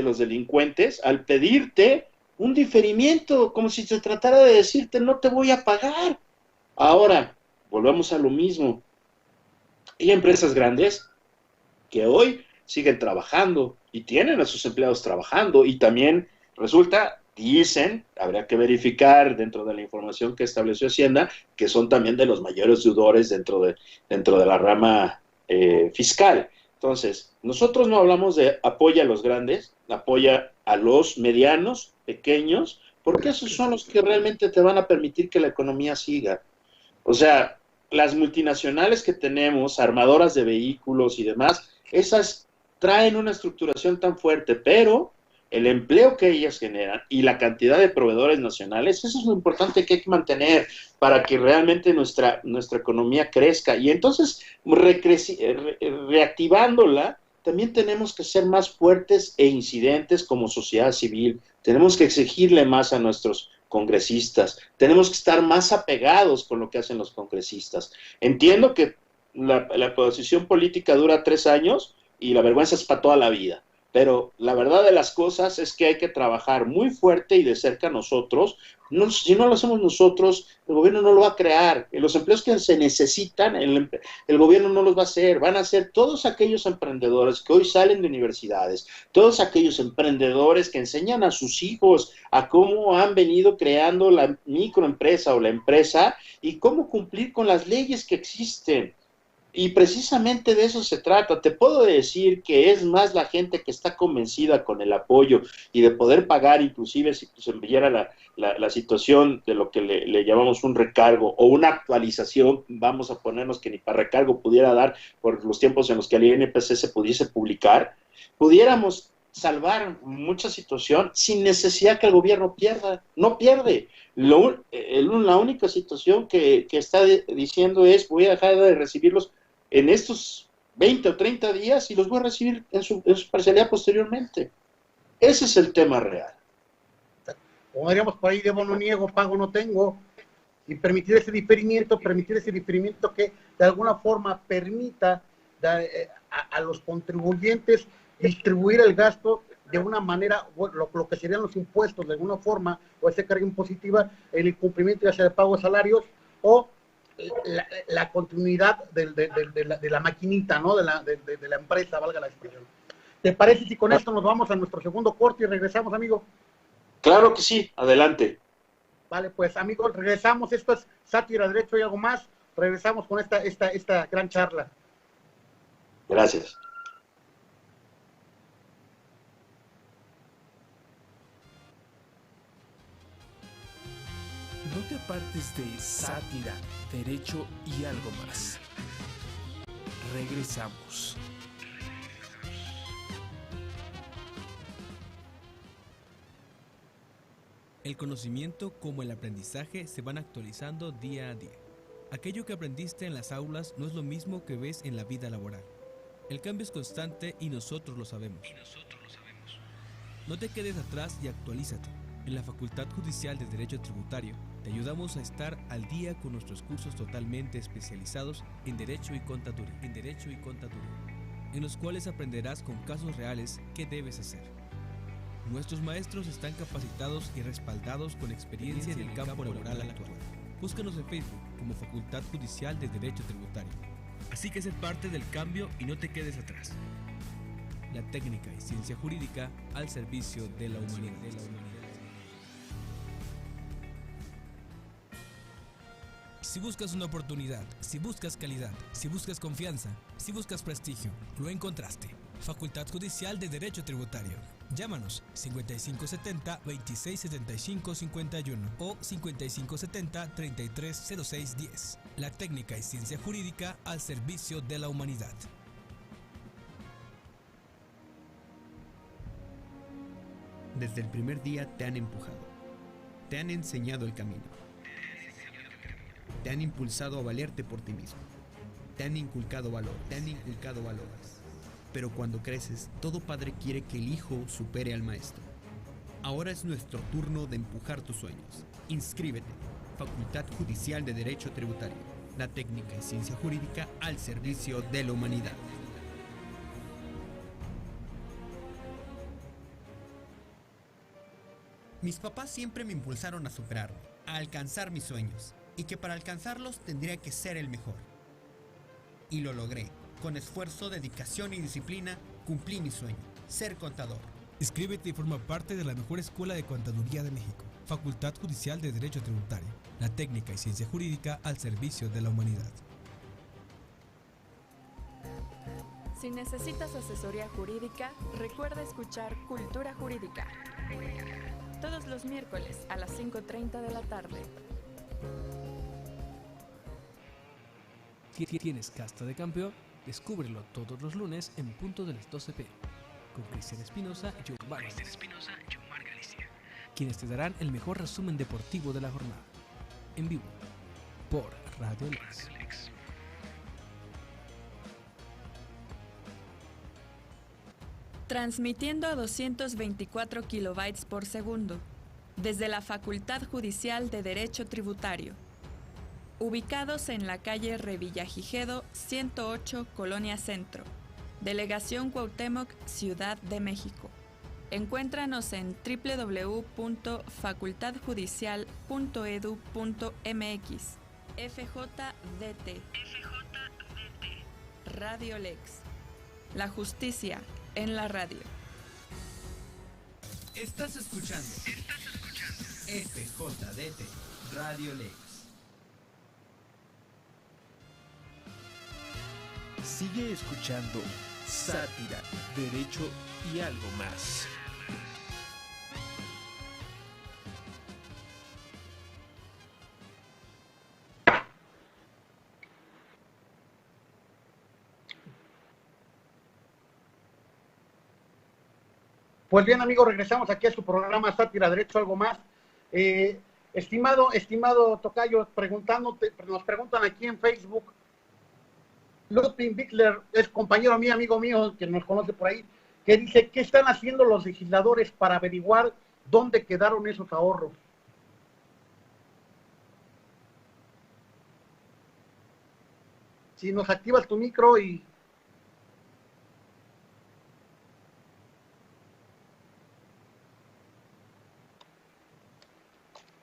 los delincuentes al pedirte un diferimiento, como si se tratara de decirte no te voy a pagar. Ahora, volvamos a lo mismo. Hay empresas grandes que hoy siguen trabajando y tienen a sus empleados trabajando, y también resulta, dicen, habría que verificar dentro de la información que estableció Hacienda, que son también de los mayores deudores dentro de la rama fiscal. Entonces, nosotros no hablamos de apoya a los grandes, apoya a los medianos, pequeños, porque esos son los que realmente te van a permitir que la economía siga. O sea, las multinacionales que tenemos, armadoras de vehículos y demás, esas traen una estructuración tan fuerte, pero el empleo que ellas generan y la cantidad de proveedores nacionales, eso es lo importante que hay que mantener para que realmente nuestra economía crezca. Y entonces, reactivándola, también tenemos que ser más fuertes e incidentes como sociedad civil. Tenemos que exigirle más a nuestros congresistas, tenemos que estar más apegados con lo que hacen los congresistas. Entiendo que la posición política dura 3 años y la vergüenza es para toda la vida, pero la verdad de las cosas es que hay que trabajar muy fuerte y de cerca nosotros. Si no lo hacemos nosotros, el gobierno no lo va a crear. Los empleos que se necesitan, el gobierno no los va a hacer. Van a ser todos aquellos emprendedores que hoy salen de universidades, todos aquellos emprendedores que enseñan a sus hijos a cómo han venido creando la microempresa o la empresa y cómo cumplir con las leyes que existen. Y precisamente de eso se trata. Te puedo decir que es más la gente que está convencida con el apoyo y de poder pagar, inclusive si se enviara la situación de lo que le llamamos un recargo o una actualización, vamos a ponernos que ni para recargo pudiera dar por los tiempos en los que el INPC se pudiese publicar, pudiéramos salvar mucha situación sin necesidad que el gobierno pierda. No pierde. La única situación que está diciendo es voy a dejar de recibirlos en estos 20 o 30 días y los voy a recibir en su parcialidad posteriormente. Ese es el tema real. Como diríamos por ahí, debo no niego, pago no tengo, y permitir ese diferimiento que de alguna forma permita a los contribuyentes distribuir el gasto de una manera, lo que serían los impuestos de alguna forma, o esa carga impositiva, el incumplimiento ya sea de pago de salarios o la continuidad de la maquinita, ¿no? de la empresa, valga la expresión. ¿Te parece si con esto nos vamos a nuestro segundo corte y regresamos, amigo? Claro que sí, adelante. Vale, pues amigos, regresamos. Esto es Sátira, Derecho y algo más. Regresamos con esta gran charla. Gracias. No te apartes de Sátira, Derecho y algo más. Regresamos. El conocimiento como el aprendizaje se van actualizando día a día. Aquello que aprendiste en las aulas no es lo mismo que ves en la vida laboral. El cambio es constante y nosotros lo sabemos. No te quedes atrás y actualízate. En la Facultad Judicial de Derecho Tributario te ayudamos a estar al día con nuestros cursos totalmente especializados en Derecho y Contaduría, en los cuales aprenderás con casos reales qué debes hacer. Nuestros maestros están capacitados y respaldados con experiencia en el campo laboral actual. Búscanos en Facebook como Facultad Judicial de Derecho Tributario. Así que sé parte del cambio y no te quedes atrás. La técnica y ciencia jurídica al servicio de la humanidad. Si buscas una oportunidad, si buscas calidad, si buscas confianza, si buscas prestigio, lo encontraste. Facultad Judicial de Derecho Tributario. Llámanos 5570-2675-51 o 5570-330610. La técnica y ciencia jurídica al servicio de la humanidad. Desde el primer día te han empujado, te han enseñado el camino, te han impulsado a valerte por ti mismo, te han inculcado valores. Pero cuando creces, todo padre quiere que el hijo supere al maestro. Ahora es nuestro turno de empujar tus sueños. Inscríbete. Facultad Judicial de Derecho Tributario. La técnica y ciencia jurídica al servicio de la humanidad. Mis papás siempre me impulsaron a superarme, a alcanzar mis sueños, y que para alcanzarlos tendría que ser el mejor. Y lo logré. Con esfuerzo, dedicación y disciplina, cumplí mi sueño, ser contador. Inscríbete y forma parte de la mejor escuela de contaduría de México, Facultad Judicial de Derecho Tributario, la técnica y ciencia jurídica al servicio de la humanidad. Si necesitas asesoría jurídica, recuerda escuchar Cultura Jurídica. Todos los miércoles a las 5:30 de la tarde. ¿Tienes casta de campeón? Descúbrelo todos los lunes en punto de las 12 p.m. con Cristian Espinosa y Omar Galicia, quienes te darán el mejor resumen deportivo de la jornada, en vivo, por Radio Lex. Transmitiendo a 224 kilobytes por segundo, desde la Facultad Judicial de Derecho Tributario. Ubicados en la calle Revillagigedo 108, Colonia Centro, Delegación Cuauhtémoc, Ciudad de México. Encuéntranos en www.facultadjudicial.edu.mx. FJDT. Radio Lex. La justicia en la radio. Estás escuchando FJDT, Radio Lex. Sigue escuchando Sátira, Derecho y algo más. Pues bien, amigos, regresamos aquí a su programa Sátira, Derecho, algo más. Estimado Tocayo, nos preguntan aquí en Facebook, Ludwig Bickler es compañero mío, amigo mío, que nos conoce por ahí, que dice, ¿qué están haciendo los legisladores para averiguar dónde quedaron esos ahorros? Si nos activas tu micro y...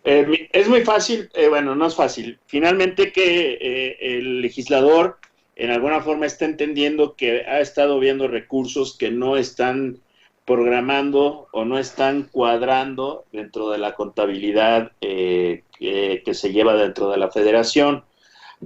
Es muy fácil, bueno, no es fácil. Finalmente que el legislador en alguna forma está entendiendo que ha estado viendo recursos que no están programando o no están cuadrando dentro de la contabilidad que se lleva dentro de la federación.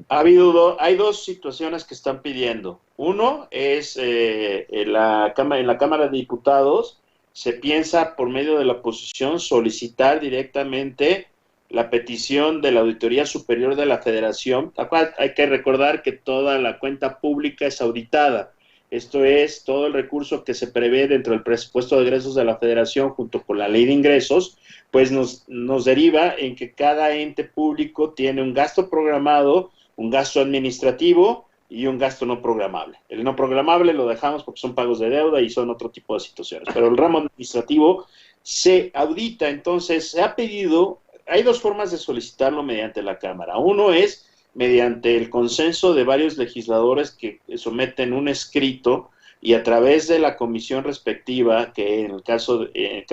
Hay dos situaciones que están pidiendo. Uno es en la Cámara de Diputados se piensa por medio de la oposición solicitar directamente la petición de la Auditoría Superior de la Federación. Hay que recordar que toda la cuenta pública es auditada. Esto es, todo el recurso que se prevé dentro del presupuesto de egresos de la Federación junto con la ley de ingresos, pues nos deriva en que cada ente público tiene un gasto programado, un gasto administrativo y un gasto no programable. El no programable lo dejamos porque son pagos de deuda y son otro tipo de situaciones, pero el ramo administrativo se audita. Entonces se ha pedido, hay dos formas de solicitarlo mediante la Cámara. Uno es mediante el consenso de varios legisladores que someten un escrito y a través de la comisión respectiva, que en el caso de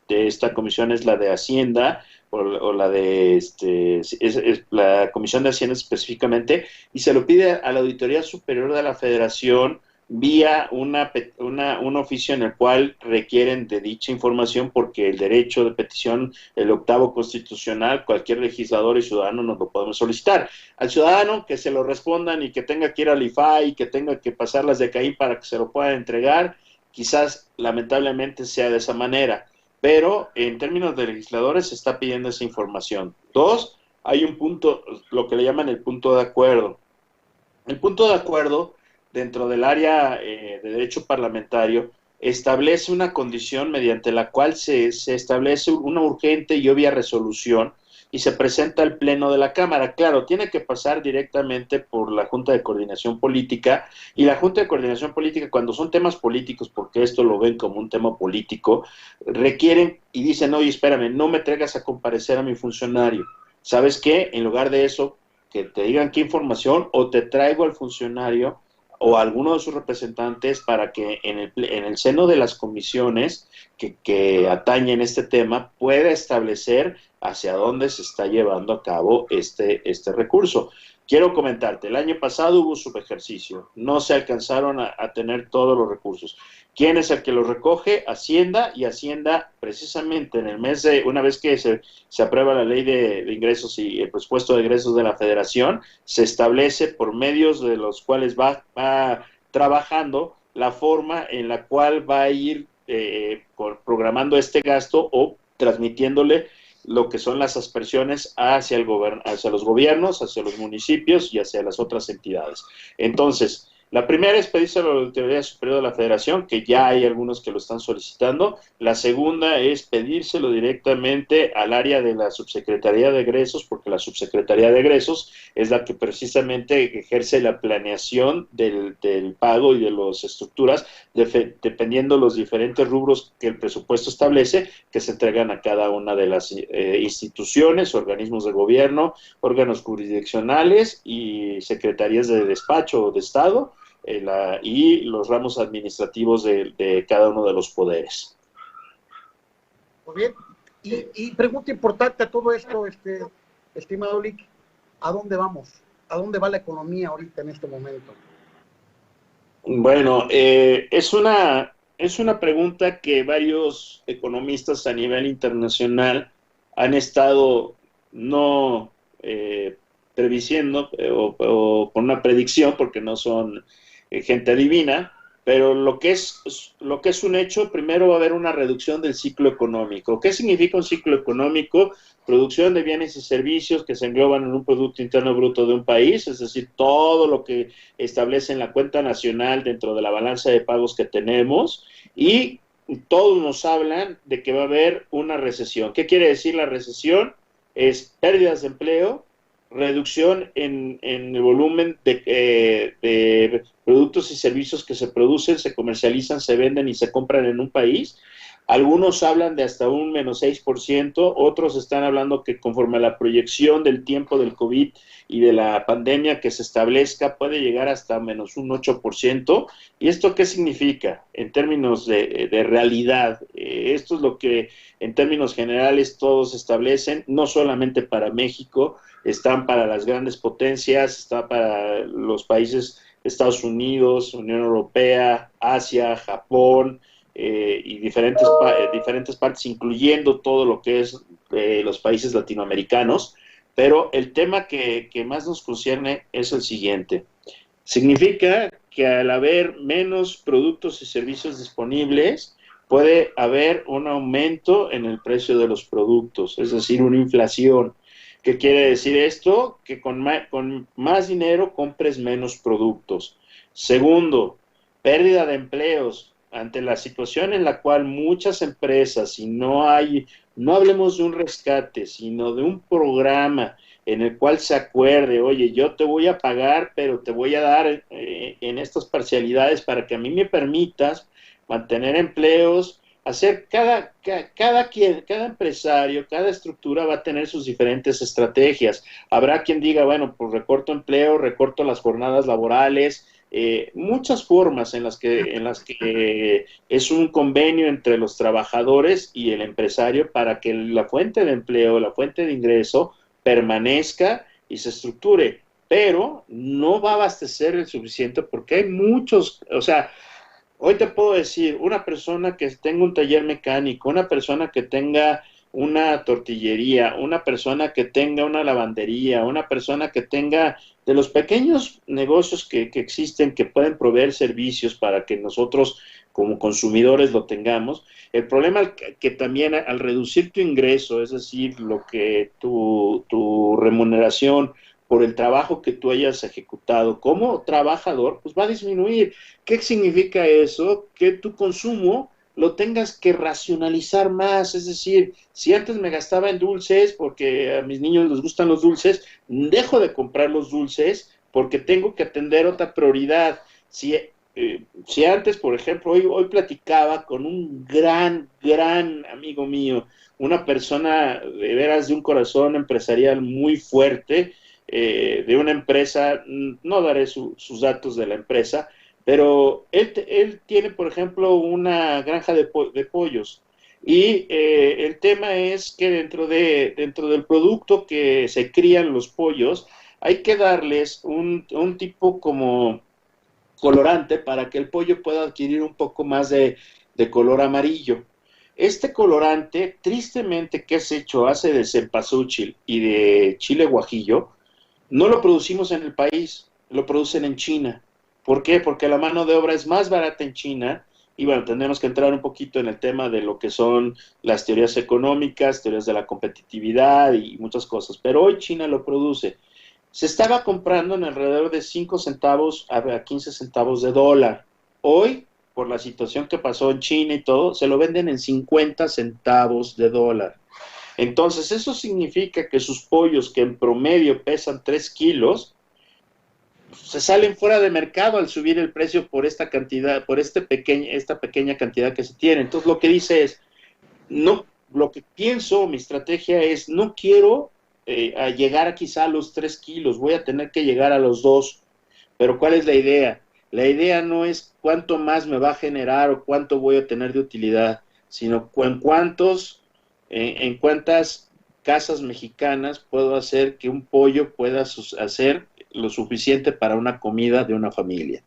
esta comisión es la de Hacienda, o la de es la Comisión de Hacienda específicamente, y se lo pide a la Auditoría Superior de la Federación vía un oficio en el cual requieren de dicha información, porque el derecho de petición, el 8º constitucional, cualquier legislador y ciudadano nos lo podemos solicitar. Al ciudadano que se lo respondan y que tenga que ir al IFAI y que tenga que pasarlas de CAI para que se lo puedan entregar, quizás lamentablemente sea de esa manera, pero en términos de legisladores se está pidiendo esa información. Dos, hay un punto, lo que le llaman el punto de acuerdo. El punto de acuerdo dentro del área de derecho parlamentario establece una condición mediante la cual se establece una urgente y obvia resolución y se presenta al Pleno de la Cámara. Claro, tiene que pasar directamente por la Junta de Coordinación Política, y la Junta de Coordinación Política, cuando son temas políticos, porque esto lo ven como un tema político, requieren y dicen, oye, espérame, no me traigas a comparecer a mi funcionario. ¿Sabes qué? En lugar de eso, que te digan qué información, o te traigo al funcionario o a alguno de sus representantes para que en el seno de las comisiones que atañen este tema pueda establecer hacia dónde se está llevando a cabo este recurso. Quiero comentarte, el año pasado hubo subejercicio, no se alcanzaron a tener todos los recursos. ¿Quién es el que los recoge? Hacienda, y Hacienda precisamente en el mes de, una vez que se aprueba la ley de ingresos y el presupuesto de ingresos de la Federación, se establece por medios de los cuales va trabajando la forma en la cual va a ir programando este gasto o transmitiéndole lo que son las aspersiones hacia los gobiernos, hacia los municipios y hacia las otras entidades. Entonces, la primera es pedírselo a la Auditoría Superior de la Federación, que ya hay algunos que lo están solicitando. La segunda es pedírselo directamente al área de la Subsecretaría de Egresos, porque la Subsecretaría de Egresos es la que precisamente ejerce la planeación del pago y de las estructuras, dependiendo los diferentes rubros que el presupuesto establece, que se entregan a cada una de las instituciones, organismos de gobierno, órganos jurisdiccionales y secretarías de despacho o de Estado, y los ramos administrativos de cada uno de los poderes. Muy bien. Y pregunta importante a todo esto, estimado Lick, ¿a dónde vamos? ¿A dónde va la economía ahorita en este momento? Bueno, es una pregunta que varios economistas a nivel internacional han estado no previsiendo o con una predicción, porque no son gente adivina, pero lo que es un hecho, primero va a haber una reducción del ciclo económico. ¿Qué significa un ciclo económico? Producción de bienes y servicios que se engloban en un Producto Interno Bruto de un país, es decir, todo lo que establece en la cuenta nacional dentro de la balanza de pagos que tenemos, y todos nos hablan de que va a haber una recesión. ¿Qué quiere decir la recesión? Es pérdidas de empleo, reducción en el volumen de productos y servicios que se producen, se comercializan, se venden y se compran en un país. Algunos hablan de hasta un menos 6%, otros están hablando que conforme a la proyección del tiempo del COVID y de la pandemia que se establezca, puede llegar hasta menos un 8%. ¿Y esto qué significa en términos de realidad? Esto es lo que en términos generales todos establecen, no solamente para México, están para las grandes potencias, está para los países Estados Unidos, Unión Europea, Asia, Japón, y diferentes partes, incluyendo todo lo que es los países latinoamericanos. Pero el tema que más nos concierne es el siguiente. Significa que al haber menos productos y servicios disponibles, puede haber un aumento en el precio de los productos, es decir, una inflación. ¿Qué quiere decir esto? Que con más dinero compres menos productos. Segundo, pérdida de empleos. Ante la situación en la cual muchas empresas, y no hablemos de un rescate, sino de un programa en el cual se acuerde, oye, yo te voy a pagar, pero te voy a dar en estas parcialidades para que a mí me permitas mantener empleos, hacer cada empresario, cada estructura va a tener sus diferentes estrategias. Habrá quien diga, bueno, pues recorto empleo, recorto las jornadas laborales, muchas formas en las que es un convenio entre los trabajadores y el empresario para que la fuente de empleo, la fuente de ingreso permanezca y se estructure, pero no va a abastecer el suficiente porque hay muchos, o sea, hoy te puedo decir, una persona que tenga un taller mecánico, una persona que tenga una tortillería, una persona que tenga una lavandería, una persona que tenga de los pequeños negocios que existen, que pueden proveer servicios para que nosotros como consumidores lo tengamos. El problema que también al reducir tu ingreso, es decir, lo que tu remuneración por el trabajo que tú hayas ejecutado como trabajador, pues va a disminuir. ¿Qué significa eso? Que tu consumo lo tengas que racionalizar más, es decir, si antes me gastaba en dulces porque a mis niños les gustan los dulces, dejo de comprar los dulces porque tengo que atender otra prioridad. Si antes, por ejemplo, hoy platicaba con un gran amigo mío, una persona de veras de un corazón empresarial muy fuerte, de una empresa, no daré sus datos de la empresa, pero él tiene, por ejemplo, una granja de pollos. Y el tema es que dentro del producto que se crían los pollos, hay que darles un tipo como colorante para que el pollo pueda adquirir un poco más de color amarillo. Este colorante, tristemente, que es hecho hace de cempasúchil y de chile guajillo, no lo producimos en el país, lo producen en China. ¿Por qué? Porque la mano de obra es más barata en China. Y bueno, tendremos que entrar un poquito en el tema de lo que son las teorías económicas, teorías de la competitividad y muchas cosas. Pero hoy China lo produce. Se estaba comprando en alrededor de 5 centavos a 15 centavos de dólar. Hoy, por la situación que pasó en China y todo, se lo venden en 50 centavos de dólar. Entonces, eso significa que sus pollos, que en promedio pesan 3 kilos, se salen fuera de mercado al subir el precio por esta cantidad, por esta pequeña cantidad que se tiene. Entonces, lo que dice es, no, lo que pienso, mi estrategia es, no quiero a llegar quizá a los 3 kilos, voy a tener que llegar a los 2. Pero ¿cuál es la idea? La idea no es cuánto más me va a generar o cuánto voy a tener de utilidad, sino en cuántas casas mexicanas puedo hacer que un pollo pueda hacer lo suficiente para una comida de una familia.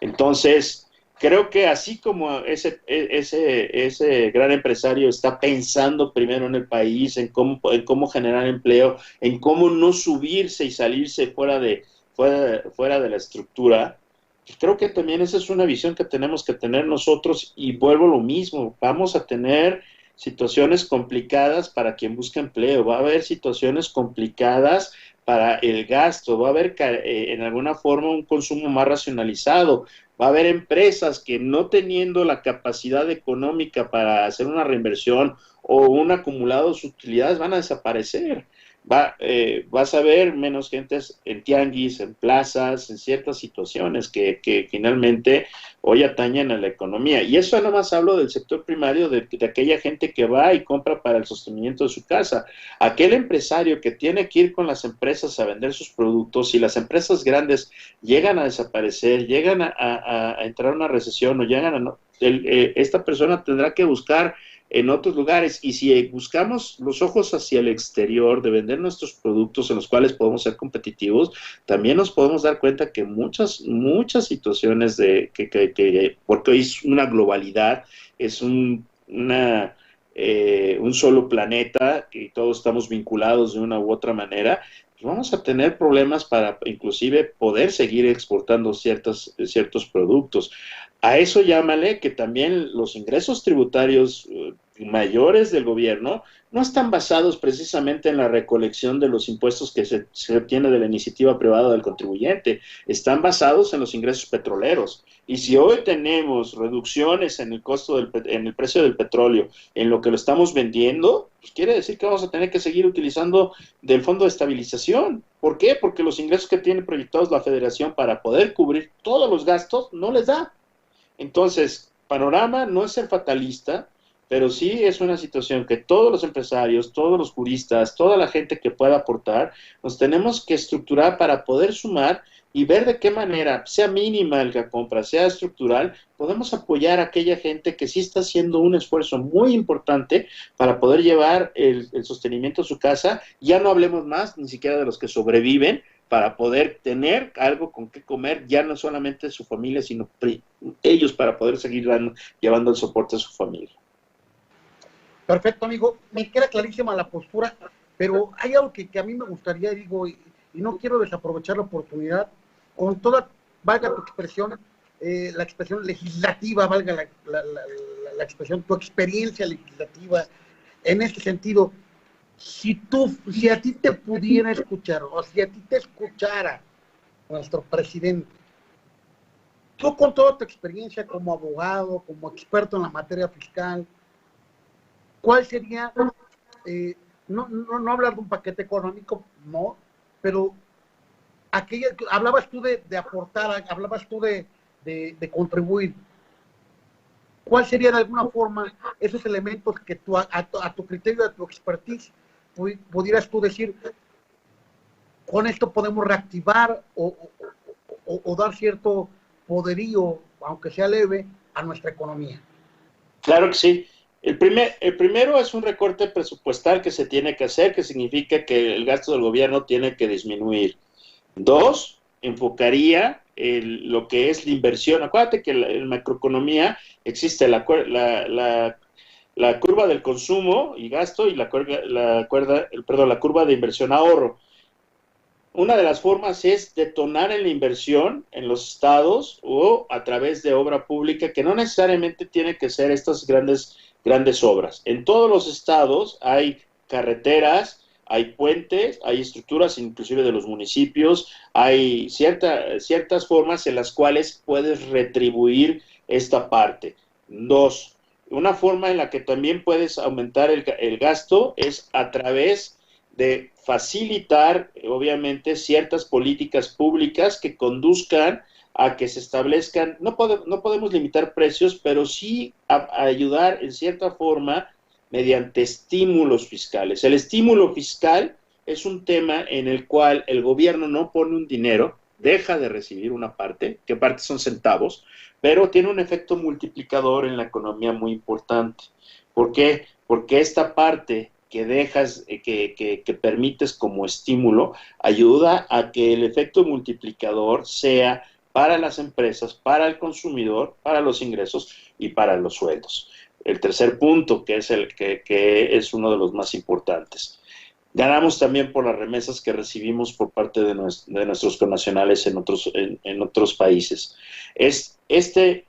Entonces, creo que así como ese gran empresario está pensando primero en el país, en cómo generar empleo, en cómo no subirse y salirse fuera de la estructura, creo que también esa es una visión que tenemos que tener nosotros, y vuelvo a lo mismo, vamos a tener situaciones complicadas para quien busca empleo, va a haber situaciones complicadas para el gasto, va a haber en alguna forma un consumo más racionalizado, va a haber empresas que no teniendo la capacidad económica para hacer una reinversión o un acumulado de sus utilidades van a desaparecer. Vas a ver menos gente en tianguis, en plazas, en ciertas situaciones que finalmente hoy atañen a la economía. Y eso nada más hablo del sector primario, de aquella gente que va y compra para el sostenimiento de su casa. Aquel empresario que tiene que ir con las empresas a vender sus productos, y las empresas grandes llegan a desaparecer, llegan a entrar a una recesión o llegan a esta persona tendrá que buscar en otros lugares, y si buscamos los ojos hacia el exterior de vender nuestros productos en los cuales podemos ser competitivos, también nos podemos dar cuenta que muchas situaciones porque hoy es una globalidad, es un solo planeta y todos estamos vinculados de una u otra manera, pues vamos a tener problemas para inclusive poder seguir exportando ciertos productos. A eso llámale que también los ingresos tributarios mayores del gobierno no están basados precisamente en la recolección de los impuestos que se obtiene de la iniciativa privada del contribuyente, están basados en los ingresos petroleros. Y si hoy tenemos reducciones en el costo en el precio del petróleo, en lo que lo estamos vendiendo, pues quiere decir que vamos a tener que seguir utilizando del Fondo de Estabilización. ¿Por qué? Porque los ingresos que tiene proyectados la Federación para poder cubrir todos los gastos no les da. Entonces, panorama no es ser fatalista, pero sí es una situación que todos los empresarios, todos los juristas, toda la gente que pueda aportar, nos tenemos que estructurar para poder sumar y ver de qué manera, sea mínima la compra, sea estructural, podemos apoyar a aquella gente que sí está haciendo un esfuerzo muy importante para poder llevar el sostenimiento a su casa. Ya no hablemos más ni siquiera de los que sobreviven, para poder tener algo con qué comer, ya no solamente su familia, sino ellos para poder seguir llevando el soporte a su familia. Perfecto, amigo. Me queda clarísima la postura, pero hay algo que a mí me gustaría, digo, y no quiero desaprovechar la oportunidad, con toda, valga tu expresión, la expresión legislativa, valga la expresión, tu experiencia legislativa, en este sentido, si a ti te pudiera escuchar, o si a ti te escuchara nuestro presidente, tú con toda tu experiencia como abogado, como experto en la materia fiscal, ¿cuál sería, no hablar de un paquete económico, no, pero hablabas tú de aportar, hablabas tú de contribuir? ¿Cuál sería de alguna forma esos elementos que tú, a tu criterio, a tu expertise, pudieras tú decir, con esto podemos reactivar o dar cierto poderío, aunque sea leve, a nuestra economía. Claro que sí. El primero es un recorte presupuestal que se tiene que hacer, que significa que el gasto del gobierno tiene que disminuir. Dos, enfocaría lo que es la inversión. Acuérdate que en macroeconomía existe la curva del consumo y gasto y la curva de inversión ahorro. Una de las formas es detonar en la inversión en los estados o a través de obra pública, que no necesariamente tiene que ser estas grandes obras. En todos los estados hay carreteras, hay puentes, hay estructuras inclusive de los municipios, hay ciertas formas en las cuales puedes retribuir esta parte. Dos, una forma en la que también puedes aumentar el gasto es a través de facilitar, obviamente, ciertas políticas públicas que conduzcan a que se establezcan, no podemos limitar precios, pero sí a ayudar en cierta forma mediante estímulos fiscales. El estímulo fiscal es un tema en el cual el gobierno no pone un dinero, deja de recibir una parte, que parte son centavos, pero tiene un efecto multiplicador en la economía muy importante. ¿Por qué? Porque esta parte que dejas, que permites como estímulo, ayuda a que el efecto multiplicador sea para las empresas, para el consumidor, para los ingresos y para los sueldos. El tercer punto, que es uno de los más importantes. Ganamos también por las remesas que recibimos por parte de nuestros connacionales en otros países. Este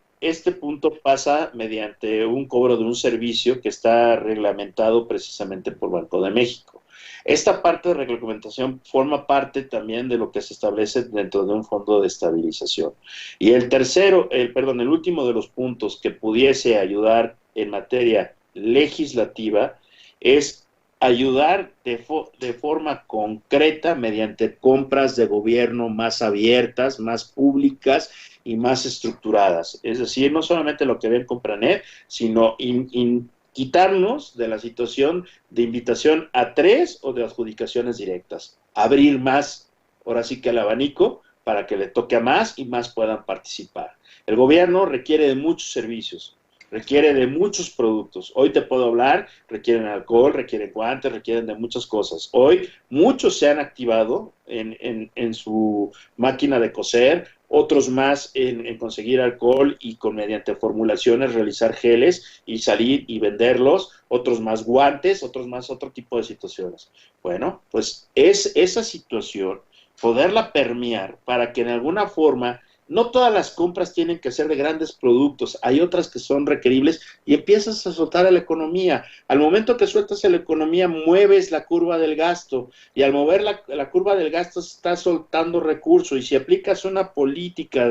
punto pasa mediante un cobro de un servicio que está reglamentado precisamente por Banco de México. Esta parte de reglamentación forma parte también de lo que se establece dentro de un fondo de estabilización. Y el último de los puntos que pudiese ayudar en materia legislativa es ayudar de forma concreta mediante compras de gobierno más abiertas, más públicas y más estructuradas. Es decir, no solamente lo que ven Compranet, sino quitarnos de la situación de invitación a 3 o de adjudicaciones directas. Abrir más, ahora sí que el abanico, para que le toque a más y más puedan participar. El gobierno requiere de muchos servicios, requiere de muchos productos. Hoy te puedo hablar, requieren alcohol, requieren guantes, requieren de muchas cosas. Hoy muchos se han activado en su máquina de coser, otros más en conseguir alcohol y mediante formulaciones realizar geles y salir y venderlos, otros más guantes, otros más otro tipo de situaciones. Bueno, pues es esa situación, poderla permear para que en alguna forma, no todas las compras tienen que ser de grandes productos, hay otras que son requeribles y empiezas a soltar a la economía. Al momento que sueltas a la economía, mueves la curva del gasto y al mover la curva del gasto estás soltando recursos y si aplicas una política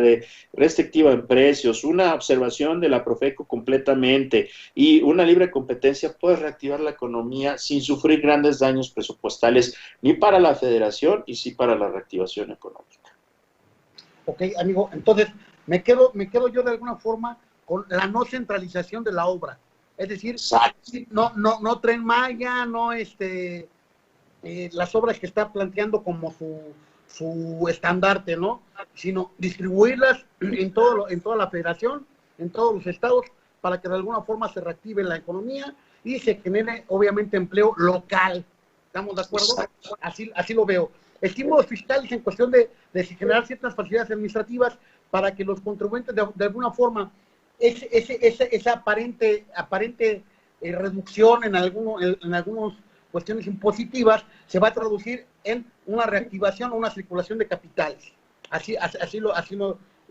restrictiva en precios, una observación de la Profeco completamente y una libre competencia, puedes reactivar la economía sin sufrir grandes daños presupuestales ni para la federación y sí para la reactivación económica. Ok, amigo, entonces me quedo yo de alguna forma con la no centralización de la obra. Es decir, no Tren Maya, no las obras que está planteando como su estandarte, ¿no? Sino distribuirlas en toda la federación, en todos los estados, para que de alguna forma se reactive la economía y se genere, obviamente, empleo local. ¿Estamos de acuerdo? Así lo veo. Estímulos fiscales en cuestión de generar ciertas facilidades administrativas para que los contribuyentes de alguna forma esa aparente reducción en algunas cuestiones impositivas se va a traducir en una reactivación o una circulación de capitales. Así lo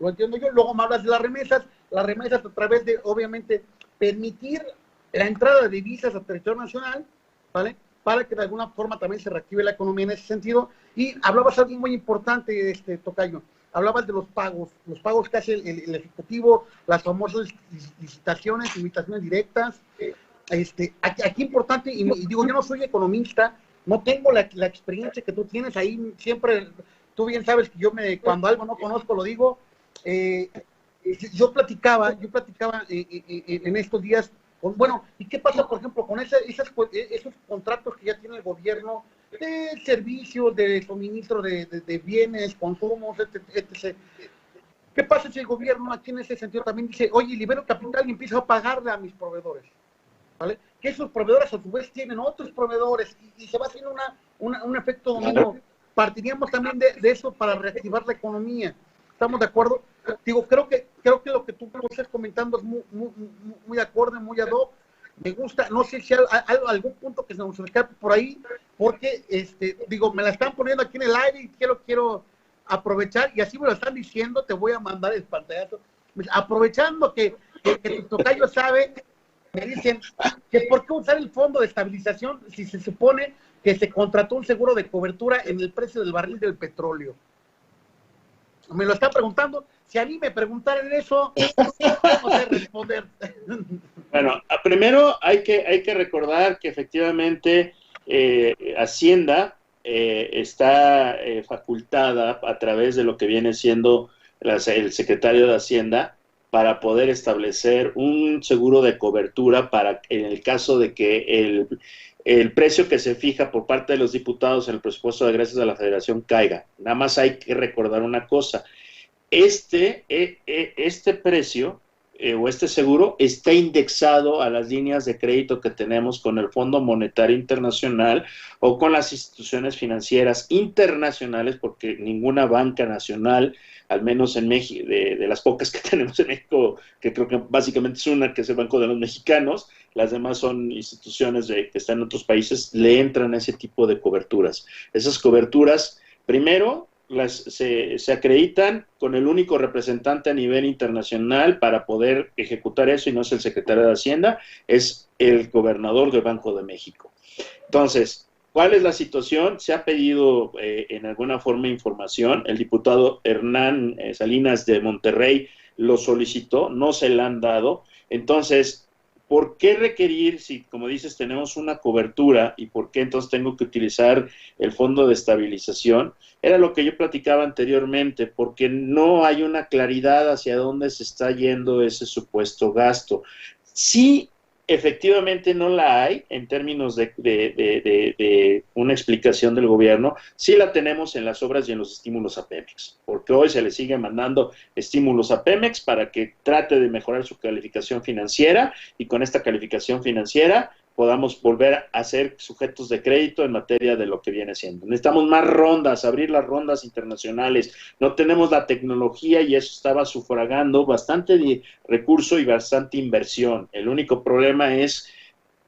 entiendo yo. Luego me hablas de las remesas a través de, obviamente, permitir la entrada de divisas al territorio nacional, ¿vale?, para que de alguna forma también se reactive la economía en ese sentido. Y hablabas algo muy importante, Tocayo, hablabas de los pagos que hace el Ejecutivo, las famosas licitaciones, invitaciones directas. Aquí importante, y digo, yo no soy economista, no tengo la experiencia que tú tienes ahí, siempre, tú bien sabes que cuando algo no conozco lo digo. Yo platicaba en estos días, bueno, ¿y qué pasa, por ejemplo, con esos contratos que ya tiene el gobierno de servicios, de suministro de bienes, consumos, etc. ¿Qué pasa si el gobierno aquí en ese sentido también dice, oye, libero capital y empiezo a pagarle a mis proveedores? ¿Vale? Que esos proveedores a su vez tienen otros proveedores y se va haciendo un efecto dominó. Partiríamos también de eso para reactivar la economía. ¿Estamos de acuerdo? Digo, creo que lo que tú estás comentando es muy acorde, muy ad hoc. Me gusta, no sé si hay algún punto que se nos escape por ahí, porque, digo, me la están poniendo aquí en el aire y quiero aprovechar, y así me lo están diciendo, te voy a mandar el pantallazo. Aprovechando que tu tocayo sabe, me dicen que por qué usar el fondo de estabilización si se supone que se contrató un seguro de cobertura en el precio del barril del petróleo. Me lo están preguntando. Si a mí me preguntaran eso, no sé responder. Bueno, primero hay que recordar que efectivamente Hacienda está facultada a través de lo que viene siendo el secretario de Hacienda para poder establecer un seguro de cobertura para en el caso de que el precio que se fija por parte de los diputados en el presupuesto de egresos de la Federación caiga. Nada más hay que recordar una cosa. Este precio o este seguro está indexado a las líneas de crédito que tenemos con el Fondo Monetario Internacional o con las instituciones financieras internacionales, porque ninguna banca nacional, al menos en México, de las pocas que tenemos en México, que creo que básicamente es una, que es el Banco de los Mexicanos, las demás son instituciones que están en otros países, le entran a ese tipo de coberturas. Esas coberturas, primero, se acreditan con el único representante a nivel internacional para poder ejecutar eso, y no es el secretario de Hacienda, es el gobernador del Banco de México. Entonces, ¿cuál es la situación? Se ha pedido en alguna forma información, el diputado Hernán Salinas de Monterrey lo solicitó, no se la han dado. Entonces, ¿por qué requerir, si como dices tenemos una cobertura, y por qué entonces tengo que utilizar el fondo de estabilización? Era lo que yo platicaba anteriormente, porque no hay una claridad hacia dónde se está yendo ese supuesto gasto. Sí, efectivamente no la hay en términos de una explicación del gobierno, sí la tenemos en las obras y en los estímulos a Pemex, porque hoy se le sigue mandando estímulos a Pemex para que trate de mejorar su calificación financiera, y con esta calificación financiera podamos volver a ser sujetos de crédito en materia de lo que viene siendo. Necesitamos más rondas, abrir las rondas internacionales. No tenemos la tecnología y eso estaba sufragando bastante recurso y bastante inversión. El único problema es,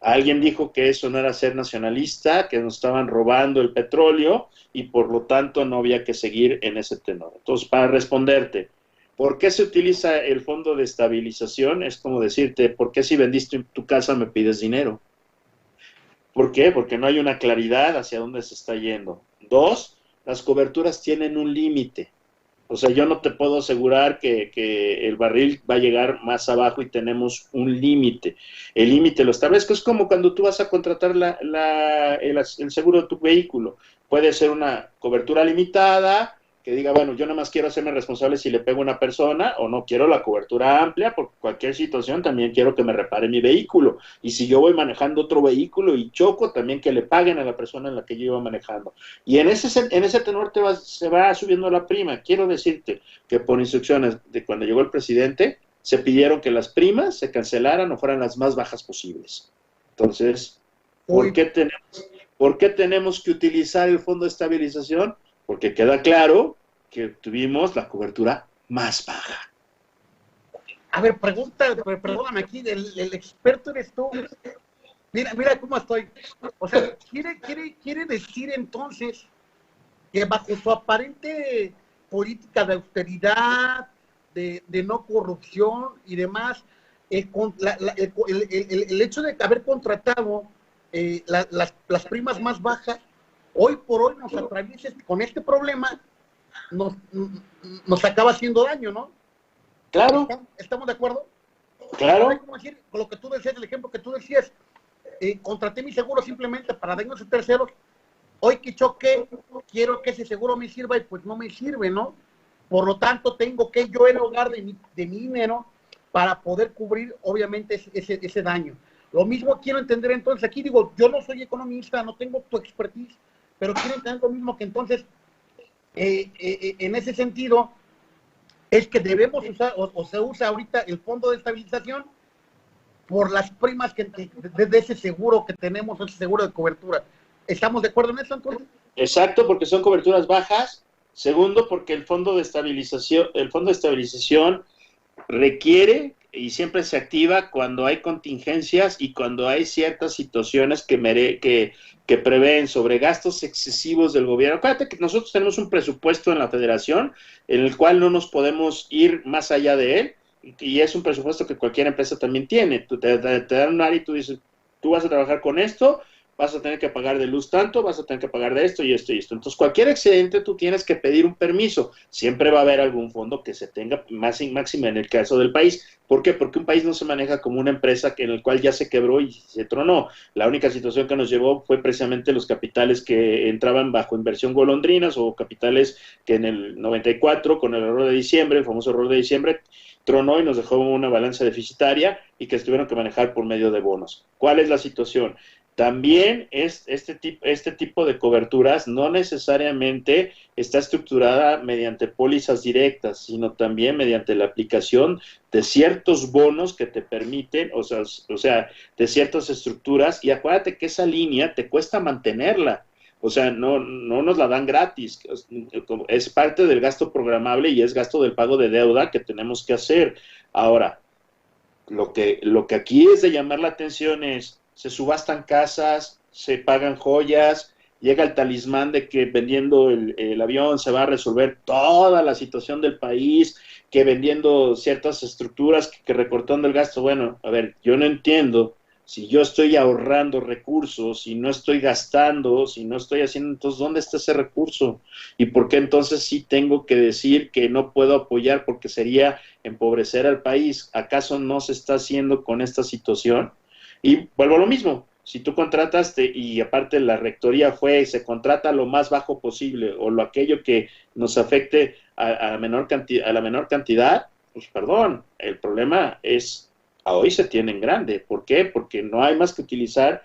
alguien dijo que eso no era ser nacionalista, que nos estaban robando el petróleo y por lo tanto no había que seguir en ese tenor. Entonces, para responderte, ¿por qué se utiliza el fondo de estabilización? Es como decirte, ¿por qué si vendiste tu casa me pides dinero? ¿Por qué? Porque no hay una claridad hacia dónde se está yendo. Dos, las coberturas tienen un límite. O sea, yo no te puedo asegurar que el barril va a llegar más abajo y tenemos un límite. El límite lo establezco. Es como cuando tú vas a contratar el seguro de tu vehículo. Puede ser una cobertura limitada, que diga, bueno, yo nada más quiero hacerme responsable si le pego a una persona, o no quiero la cobertura amplia, por cualquier situación también quiero que me repare mi vehículo, y si yo voy manejando otro vehículo y choco, también que le paguen a la persona en la que yo iba manejando, y en ese tenor se va subiendo la prima. Quiero decirte que por instrucciones de cuando llegó el presidente, se pidieron que las primas se cancelaran o fueran las más bajas posibles. Entonces, ¿por qué tenemos que utilizar el fondo de estabilización? Porque queda claro que tuvimos la cobertura más baja. A ver, perdóname aquí, el experto eres tú. Mira cómo estoy. O sea, quiere decir entonces que bajo su aparente política de austeridad, de no corrupción y demás, el hecho de haber contratado las primas más bajas, hoy por hoy nos atraviesa con este problema, nos acaba haciendo daño, ¿no? Claro. ¿Estamos de acuerdo? Claro. Como decir, con lo que tú decías, el ejemplo que tú decías, contraté mi seguro simplemente para daños de terceros, hoy que choqué, quiero que ese seguro me sirva y pues no me sirve, ¿no? Por lo tanto, tengo que yo erogar de mi dinero para poder cubrir, obviamente, ese daño. Lo mismo quiero entender entonces aquí, digo, yo no soy economista, no tengo tu expertise, pero quieren tener lo mismo, que entonces, en ese sentido, es que debemos usar, o se usa ahorita el fondo de estabilización por las primas de ese seguro que tenemos, ese seguro de cobertura. ¿Estamos de acuerdo en eso, entonces? Exacto, porque son coberturas bajas. Segundo, porque el fondo de estabilización requiere y siempre se activa cuando hay contingencias y cuando hay ciertas situaciones que prevén sobre gastos excesivos del gobierno. Acuérdate que nosotros tenemos un presupuesto en la federación en el cual no nos podemos ir más allá de él, y es un presupuesto que cualquier empresa también tiene. Te dan un área y tú dices, tú vas a trabajar con esto, vas a tener que pagar de luz tanto, vas a tener que pagar de esto y esto y esto. Entonces, cualquier excedente tú tienes que pedir un permiso. Siempre va a haber algún fondo que se tenga máxima en el caso del país. ¿Por qué? Porque un país no se maneja como una empresa en el cual ya se quebró y se tronó. La única situación que nos llevó fue precisamente los capitales que entraban bajo inversión golondrinas, o capitales que en el 94, con el error de diciembre, el famoso error de diciembre, tronó y nos dejó una balanza deficitaria y que tuvieron que manejar por medio de bonos. ¿Cuál es la situación? También este tipo de coberturas no necesariamente está estructurada mediante pólizas directas, sino también mediante la aplicación de ciertos bonos que te permiten, o sea, de ciertas estructuras, y acuérdate que esa línea te cuesta mantenerla. O sea, no nos la dan gratis, es parte del gasto programable y es gasto del pago de deuda que tenemos que hacer. Ahora, lo que aquí es de llamar la atención es: se subastan casas, se pagan joyas, llega el talismán de que vendiendo el avión se va a resolver toda la situación del país, que vendiendo ciertas estructuras, que recortando el gasto. Bueno, a ver, yo no entiendo. Si yo estoy ahorrando recursos, si no estoy gastando, si no estoy haciendo, entonces, ¿dónde está ese recurso? ¿Y por qué entonces sí tengo que decir que no puedo apoyar porque sería empobrecer al país? ¿Acaso no se está haciendo con esta situación? Y vuelvo a lo mismo, si tú contrataste y aparte la rectoría se contrata lo más bajo posible, o aquello que nos afecte a la menor cantidad, pues perdón, el problema es a hoy se tiene en grande. ¿Por qué? Porque no hay más que utilizar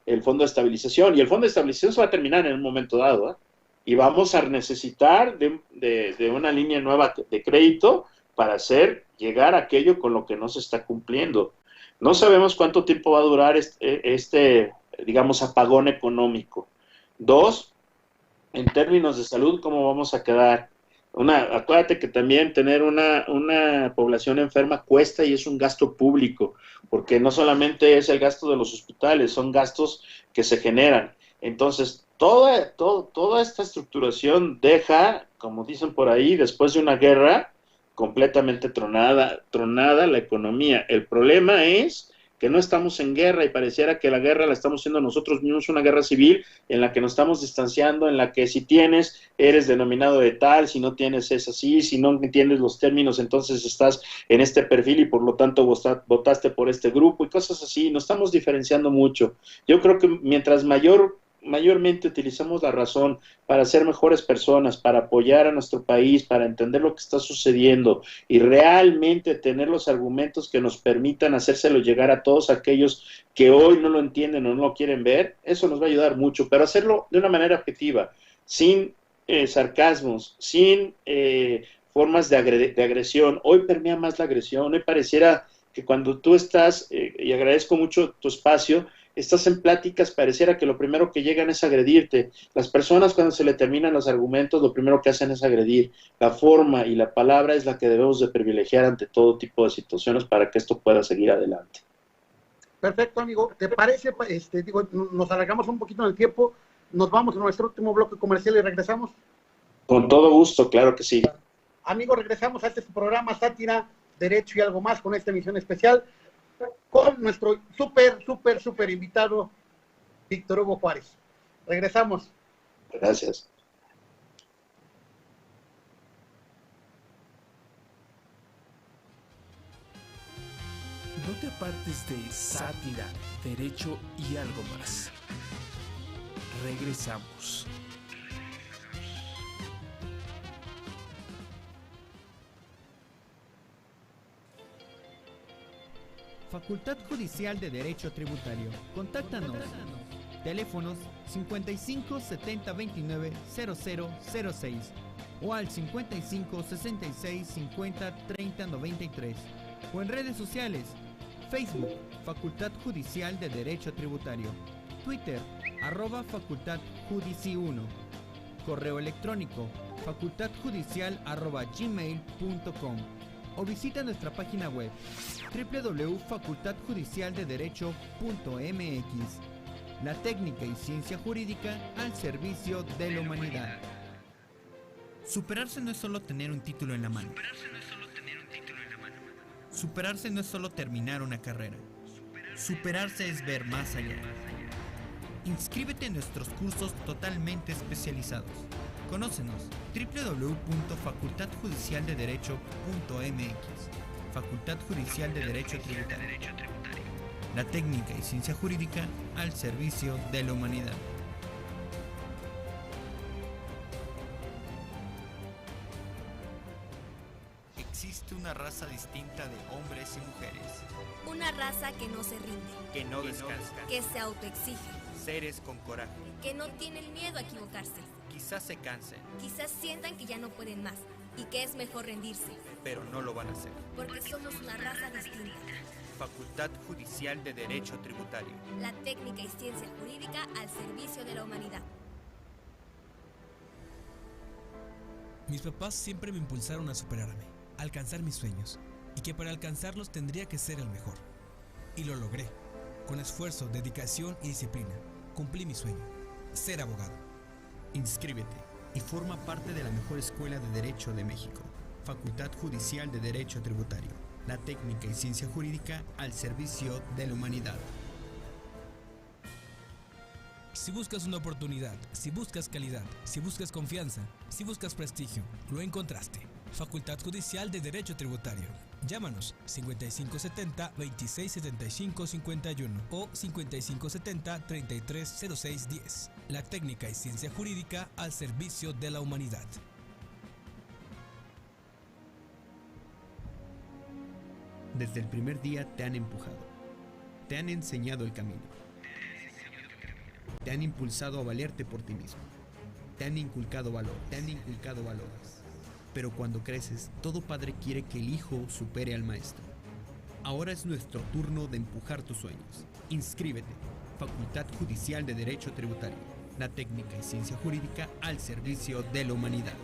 el fondo de estabilización, y el fondo de estabilización se va a terminar en un momento dado, ¿eh? Y vamos a necesitar de una línea nueva de crédito para hacer llegar aquello con lo que no se está cumpliendo. No sabemos cuánto tiempo va a durar digamos, apagón económico. Dos, en términos de salud, ¿cómo vamos a quedar? Acuérdate que también tener una población enferma cuesta y es un gasto público, porque no solamente es el gasto de los hospitales, son gastos que se generan. Entonces, toda esta estructuración deja, como dicen por ahí, después de una guerra, completamente tronada la economía. El problema es que no estamos en guerra y pareciera que la guerra la estamos haciendo nosotros mismos, una guerra civil en la que nos estamos distanciando, en la que si tienes, eres denominado de tal, si no tienes es así, si no entiendes los términos, entonces estás en este perfil y por lo tanto votaste por este grupo y cosas así. Nos estamos diferenciando mucho. Yo creo que mientras mayormente utilizamos la razón para ser mejores personas, para apoyar a nuestro país, para entender lo que está sucediendo y realmente tener los argumentos que nos permitan hacérselo llegar a todos aquellos que hoy no lo entienden o no lo quieren ver, eso nos va a ayudar mucho, pero hacerlo de una manera objetiva, sin sarcasmos, sin formas de agresión. Hoy permea más la agresión, hoy pareciera que cuando tú estás, y agradezco mucho tu espacio, estás en pláticas, pareciera que lo primero que llegan es agredirte. Las personas, cuando se le terminan los argumentos, lo primero que hacen es agredir. La forma y la palabra es la que debemos de privilegiar ante todo tipo de situaciones para que esto pueda seguir adelante. Perfecto, amigo. ¿Te parece? Nos alargamos un poquito en el tiempo, nos vamos a nuestro último bloque comercial y regresamos. Con todo gusto, claro que sí. Amigos, regresamos a este programa Sátira, Derecho y Algo Más, con esta emisión especial con nuestro súper invitado, Víctor Hugo Juárez. Regresamos. Gracias. No te apartes de Sátira, Derecho y Algo Más. Regresamos. Facultad Judicial de Derecho Tributario. Contáctanos. Teléfonos 55 70 29 0006 o al 55 66 50 30 93 o en redes sociales: Facebook, Facultad Judicial de Derecho Tributario, Twitter, @facultadjudici1, correo electrónico, facultadjudicial@gmail.com o visita nuestra página web www.facultadjudicialdederecho.mx. La técnica y ciencia jurídica al servicio de la humanidad. Superarse no es solo tener un título en la mano. Superarse no es solo terminar una carrera. Superarse es ver más allá. Inscríbete en nuestros cursos totalmente especializados. Conócenos: www.facultadjudicialdederecho.mx. Facultad Judicial de Derecho Tributario. La técnica y ciencia jurídica al servicio de la humanidad. Existe una raza distinta de hombres y mujeres. Una raza que no se rinde, Que no descansa. que se autoexige, Seres con coraje. que no tienen miedo a equivocarse. Quizás se cansen, Quizás sientan que ya no pueden más y que es mejor rendirse, pero no lo van a hacer. porque somos una raza distinta. Facultad Judicial de Derecho Tributario. La técnica y ciencia jurídica al servicio de la humanidad. Mis papás siempre me impulsaron a superarme, a alcanzar mis sueños, y que para alcanzarlos tendría que ser el mejor. Y lo logré. Con esfuerzo, dedicación y disciplina, cumplí mi sueño: ser abogado. Inscríbete y forma parte de la mejor escuela de Derecho de México. Facultad Judicial de Derecho Tributario. La técnica y ciencia jurídica al servicio de la humanidad. Si buscas una oportunidad, si buscas calidad, si buscas confianza, si buscas prestigio, lo encontraste. Facultad Judicial de Derecho Tributario. Llámanos 5570 2675 51 o 5570 330610. La técnica y ciencia jurídica al servicio de la humanidad. Desde el primer día te han empujado. Te han enseñado el camino. Te han impulsado a valerte por ti mismo. Te han inculcado valor. Valores. Pero cuando creces, todo padre quiere que el hijo supere al maestro. Ahora es nuestro turno de empujar tus sueños. Inscríbete. Facultad Judicial de Derecho Tributario. La técnica y ciencia jurídica al servicio de la humanidad.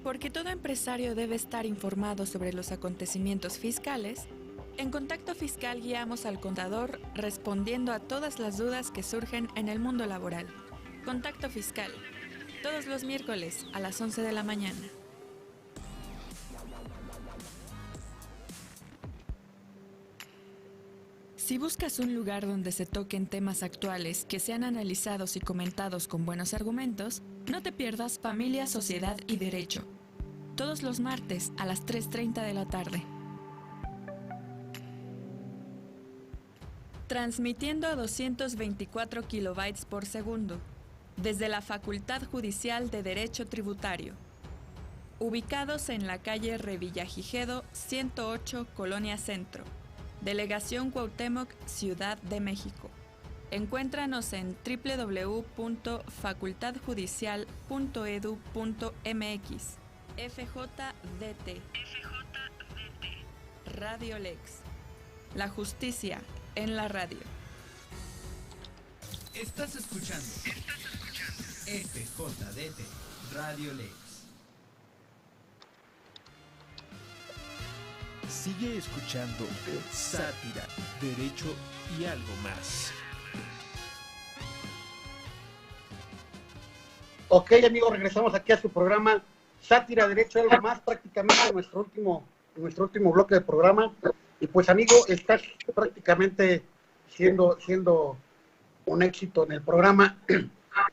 Porque todo empresario debe estar informado sobre los acontecimientos fiscales, en Contacto Fiscal guiamos al contador respondiendo a todas las dudas que surgen en el mundo laboral. Contacto Fiscal, todos los miércoles a las 11 de la mañana. Si buscas un lugar donde se toquen temas actuales que sean analizados y comentados con buenos argumentos, no te pierdas Familia, Sociedad y Derecho. Todos los martes a las 3:30 de la tarde. Transmitiendo a 224 kilobytes por segundo. Desde la Facultad Judicial de Derecho Tributario. Ubicados en la calle Revillagigedo 108, Colonia Centro. Delegación Cuauhtémoc, Ciudad de México. Encuéntranos en www.facultadjudicial.edu.mx. FJDT. Radio Lex. La justicia en la radio. Estás escuchando FJDT, Radio Lex. Sigue escuchando Sátira, Derecho y algo más. Ok, amigos, regresamos aquí a su programa Sátira, Derecho y algo más, prácticamente nuestro último bloque del programa. Y pues, amigo, estás prácticamente siendo un éxito en el programa.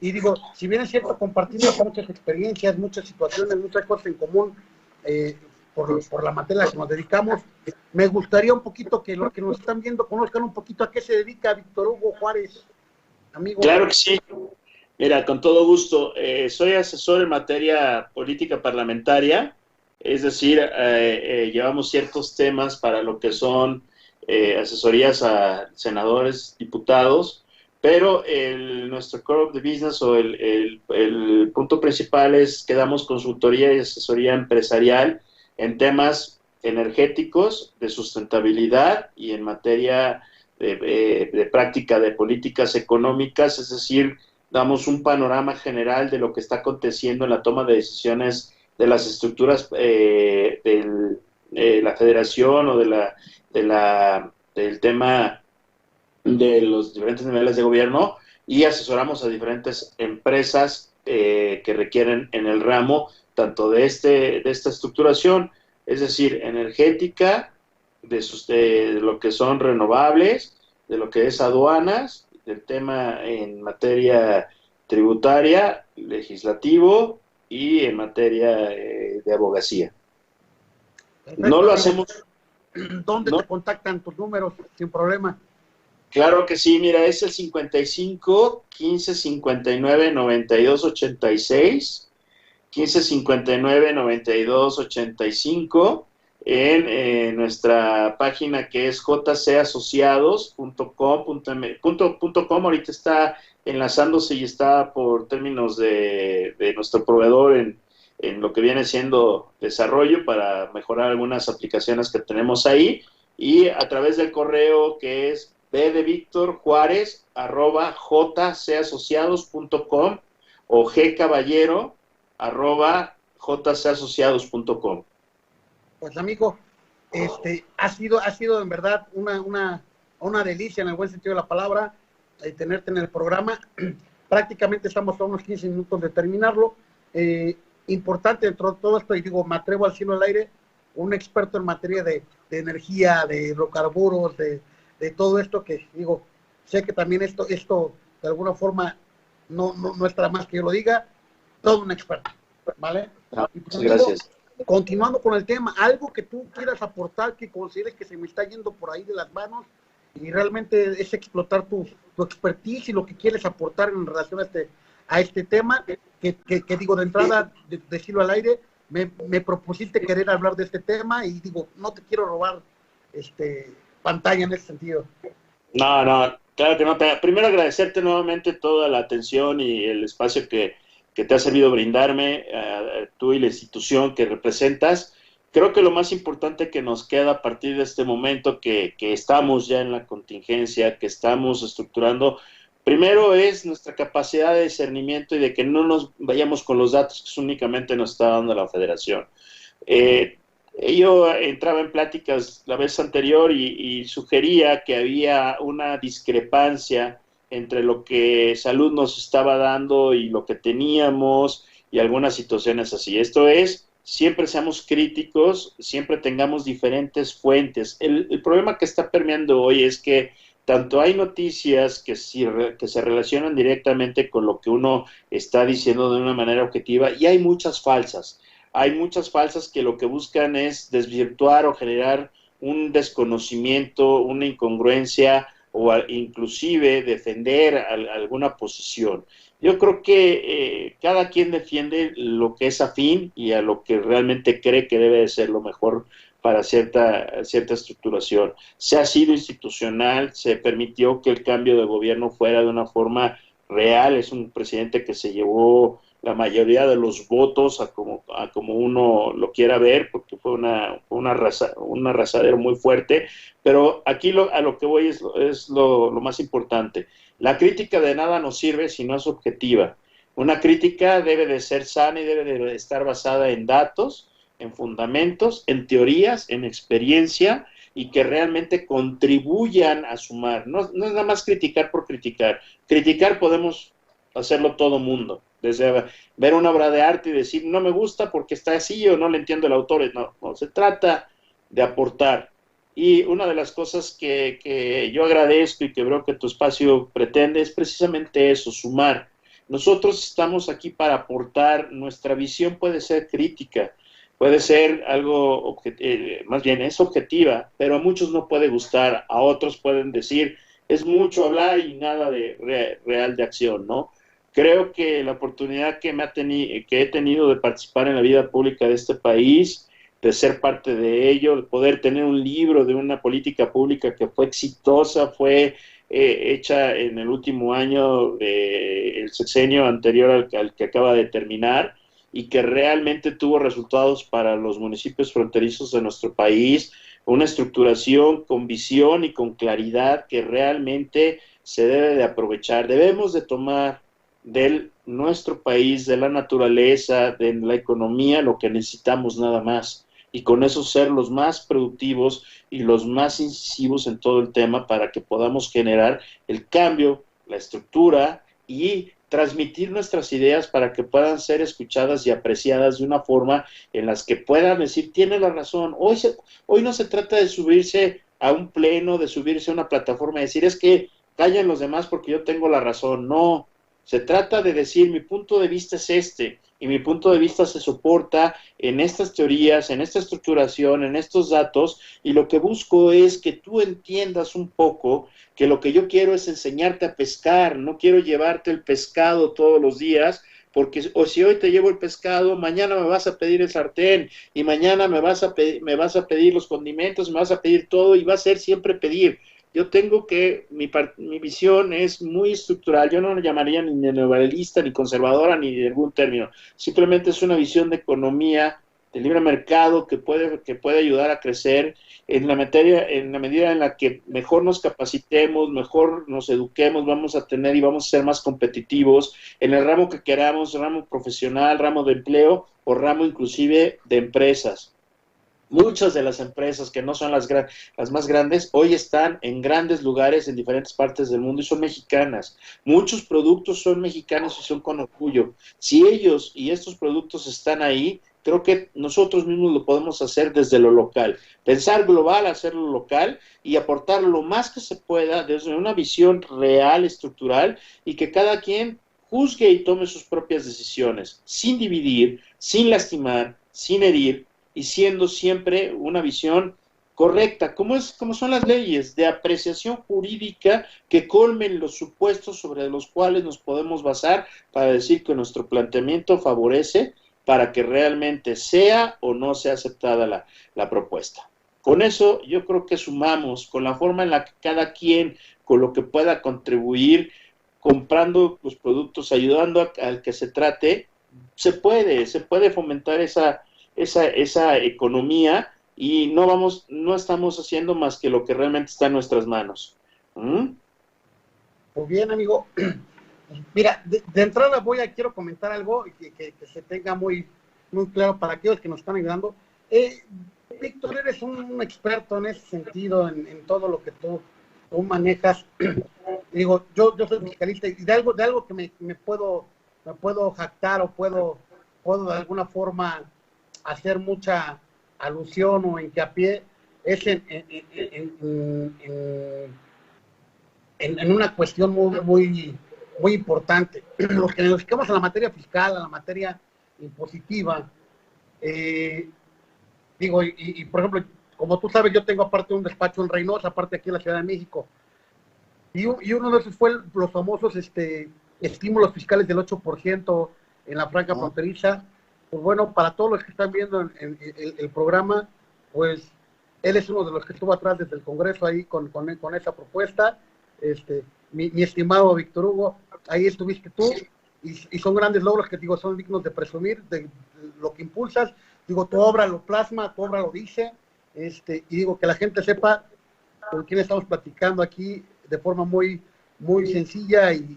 Y digo, si bien es cierto, compartimos muchas experiencias, muchas situaciones, muchas cosas en común, por la materia a la que nos dedicamos, me gustaría un poquito que los que nos están viendo conozcan un poquito a qué se dedica Víctor Hugo Juárez, amigo. Claro que sí. Mira, con todo gusto. Soy asesor en materia política parlamentaria Es decir, llevamos ciertos temas para lo que son asesorías a senadores, diputados, pero nuestro core of the business o el punto principal es que damos consultoría y asesoría empresarial en temas energéticos, de sustentabilidad y en materia de práctica de políticas económicas, es decir, damos un panorama general de lo que está aconteciendo en la toma de decisiones de las estructuras de la federación o del tema de los diferentes niveles de gobierno, y asesoramos a diferentes empresas que requieren en el ramo tanto de esta estructuración, es decir, energética, de lo que son renovables, de lo que es aduanas, del tema en materia tributaria, legislativo y en materia de abogacía. Perfecto. No lo hacemos. ¿Dónde no, te contactan tus números sin problema? Claro que sí, mira, es el 55 15 59 92 86, 15 59 92 85, en nuestra página que es jcasociados.com, ahorita está enlazándose y está por términos de nuestro proveedor en lo que viene siendo desarrollo para mejorar algunas aplicaciones que tenemos ahí, y a través del correo que es bdevíctor.juárez@jcasociados.com o gcaballero@jcasociados.com. Pues amigo, ha sido en verdad una delicia en el buen sentido de la palabra tenerte en el programa. Prácticamente estamos a unos 15 minutos de terminarlo. Importante dentro de todo esto, y digo, me atrevo al cielo al aire, un experto en materia de energía, de hidrocarburos, de todo esto que digo, sé que también esto de alguna forma no está más que yo lo diga, todo un experto, ¿vale? Y pues, amigo, Gracias. continuando con el tema, algo que tú quieras aportar, que consideres que se me está yendo por ahí de las manos y realmente es explotar tu expertise y lo que quieres aportar en relación a este tema, que digo, de entrada, decirlo al aire, me propusiste querer hablar de este tema y digo, no te quiero robar pantalla en ese sentido. No, claro que no. Primero agradecerte nuevamente toda la atención y el espacio que te ha servido brindarme, tú y la institución que representas. Creo que lo más importante que nos queda a partir de este momento que estamos ya en la contingencia, que estamos estructurando, primero es nuestra capacidad de discernimiento y de que no nos vayamos con los datos que únicamente nos está dando la Federación. Yo entraba en pláticas la vez anterior y sugería que había una discrepancia entre lo que salud nos estaba dando y lo que teníamos y algunas situaciones así. Esto es, siempre seamos críticos, siempre tengamos diferentes fuentes. El problema que está permeando hoy es que tanto hay noticias que se relacionan directamente con lo que uno está diciendo de una manera objetiva y hay muchas falsas. Hay muchas falsas que lo que buscan es desvirtuar o generar un desconocimiento, una incongruencia o inclusive defender alguna posición. Yo creo que cada quien defiende lo que es afín y a lo que realmente cree que debe de ser lo mejor para cierta estructuración. Se ha sido institucional, se permitió que el cambio de gobierno fuera de una forma real, es un presidente que se llevó la mayoría de los votos a como uno lo quiera ver, porque fue un arrasadero muy fuerte, pero aquí a lo que voy es lo más importante. La crítica de nada nos sirve si no es objetiva. Una crítica debe de ser sana y debe de estar basada en datos, en fundamentos, en teorías, en experiencia y que realmente contribuyan a sumar. No es nada más criticar por criticar. Criticar podemos hacerlo todo mundo. Desde ver una obra de arte y decir, no me gusta porque está así o no le entiendo el autor. No, se trata de aportar. Y una de las cosas que yo agradezco y que veo que tu espacio pretende es precisamente eso, sumar. Nosotros estamos aquí para aportar, nuestra visión puede ser crítica, puede ser algo, más bien es objetiva, pero a muchos no puede gustar, a otros pueden decir, es mucho hablar y nada de real de acción, ¿no? Creo que la oportunidad que he tenido de participar en la vida pública de este país de ser parte de ello, de poder tener un libro de una política pública que fue exitosa, fue hecha en el último año, el sexenio anterior al que acaba de terminar, y que realmente tuvo resultados para los municipios fronterizos de nuestro país, una estructuración con visión y con claridad que realmente se debe de aprovechar. Debemos de tomar de nuestro país, de la naturaleza, de la economía, lo que necesitamos nada más, y con eso ser los más productivos y los más incisivos en todo el tema para que podamos generar el cambio, la estructura y transmitir nuestras ideas para que puedan ser escuchadas y apreciadas de una forma en las que puedan decir, tiene la razón. Hoy no se trata de subirse a un pleno, de subirse a una plataforma y decir, es que callen los demás porque yo tengo la razón. No, se trata de decir, mi punto de vista es este, y mi punto de vista se soporta en estas teorías, en esta estructuración, en estos datos, y lo que busco es que tú entiendas un poco que lo que yo quiero es enseñarte a pescar, no quiero llevarte el pescado todos los días, porque o si hoy te llevo el pescado, mañana me vas a pedir el sartén, y mañana me vas a pedir los condimentos, me vas a pedir todo, y va a ser siempre pedir. Yo tengo que, mi visión es muy estructural, yo no lo llamaría ni neoliberalista, ni conservadora, ni de algún término, simplemente es una visión de economía, de libre mercado que puede ayudar a crecer en la medida en la que mejor nos capacitemos, mejor nos eduquemos, vamos a tener y vamos a ser más competitivos en el ramo que queramos, ramo profesional, ramo de empleo o ramo inclusive de empresas. Muchas de las empresas que no son las más grandes, hoy están en grandes lugares en diferentes partes del mundo y son mexicanas. Muchos productos son mexicanos y son con orgullo. Si ellos y estos productos están ahí, creo que nosotros mismos lo podemos hacer desde lo local. Pensar global, hacerlo local y aportar lo más que se pueda desde una visión real, estructural, y que cada quien juzgue y tome sus propias decisiones, sin dividir, sin lastimar, sin herir, y siendo siempre una visión correcta, como son las leyes de apreciación jurídica que colmen los supuestos sobre los cuales nos podemos basar para decir que nuestro planteamiento favorece para que realmente sea o no sea aceptada la propuesta. Con eso yo creo que sumamos, con la forma en la que cada quien, con lo que pueda contribuir, comprando los productos, ayudando al que se trate, se puede fomentar esa economía y no estamos haciendo más que lo que realmente está en nuestras manos. Muy bien, amigo. Mira, de entrada quiero comentar algo que se tenga muy, muy claro para aquellos que nos están ayudando. Víctor, eres un experto en ese sentido, en todo lo que tú manejas. Digo, yo soy fiscalista y de algo que me puedo jactar o puedo de alguna forma hacer mucha alusión o hincapié es en una cuestión muy importante. Los que nos dedicamos a la materia fiscal, a la materia impositiva, digo, y por ejemplo, como tú sabes, yo tengo aparte un despacho en Reynosa, aparte aquí en la Ciudad de México, y uno de esos fue los famosos estímulos fiscales del 8% en la franja fronteriza. Pues bueno, para todos los que están viendo el programa, pues él es uno de los que estuvo atrás desde el Congreso ahí con esa propuesta. Mi estimado Víctor Hugo, ahí estuviste tú, y son grandes logros que digo, son dignos de presumir, de lo que impulsas. Digo, tu obra lo plasma, tu obra lo dice, y digo que la gente sepa con quién estamos platicando aquí de forma muy, muy sencilla y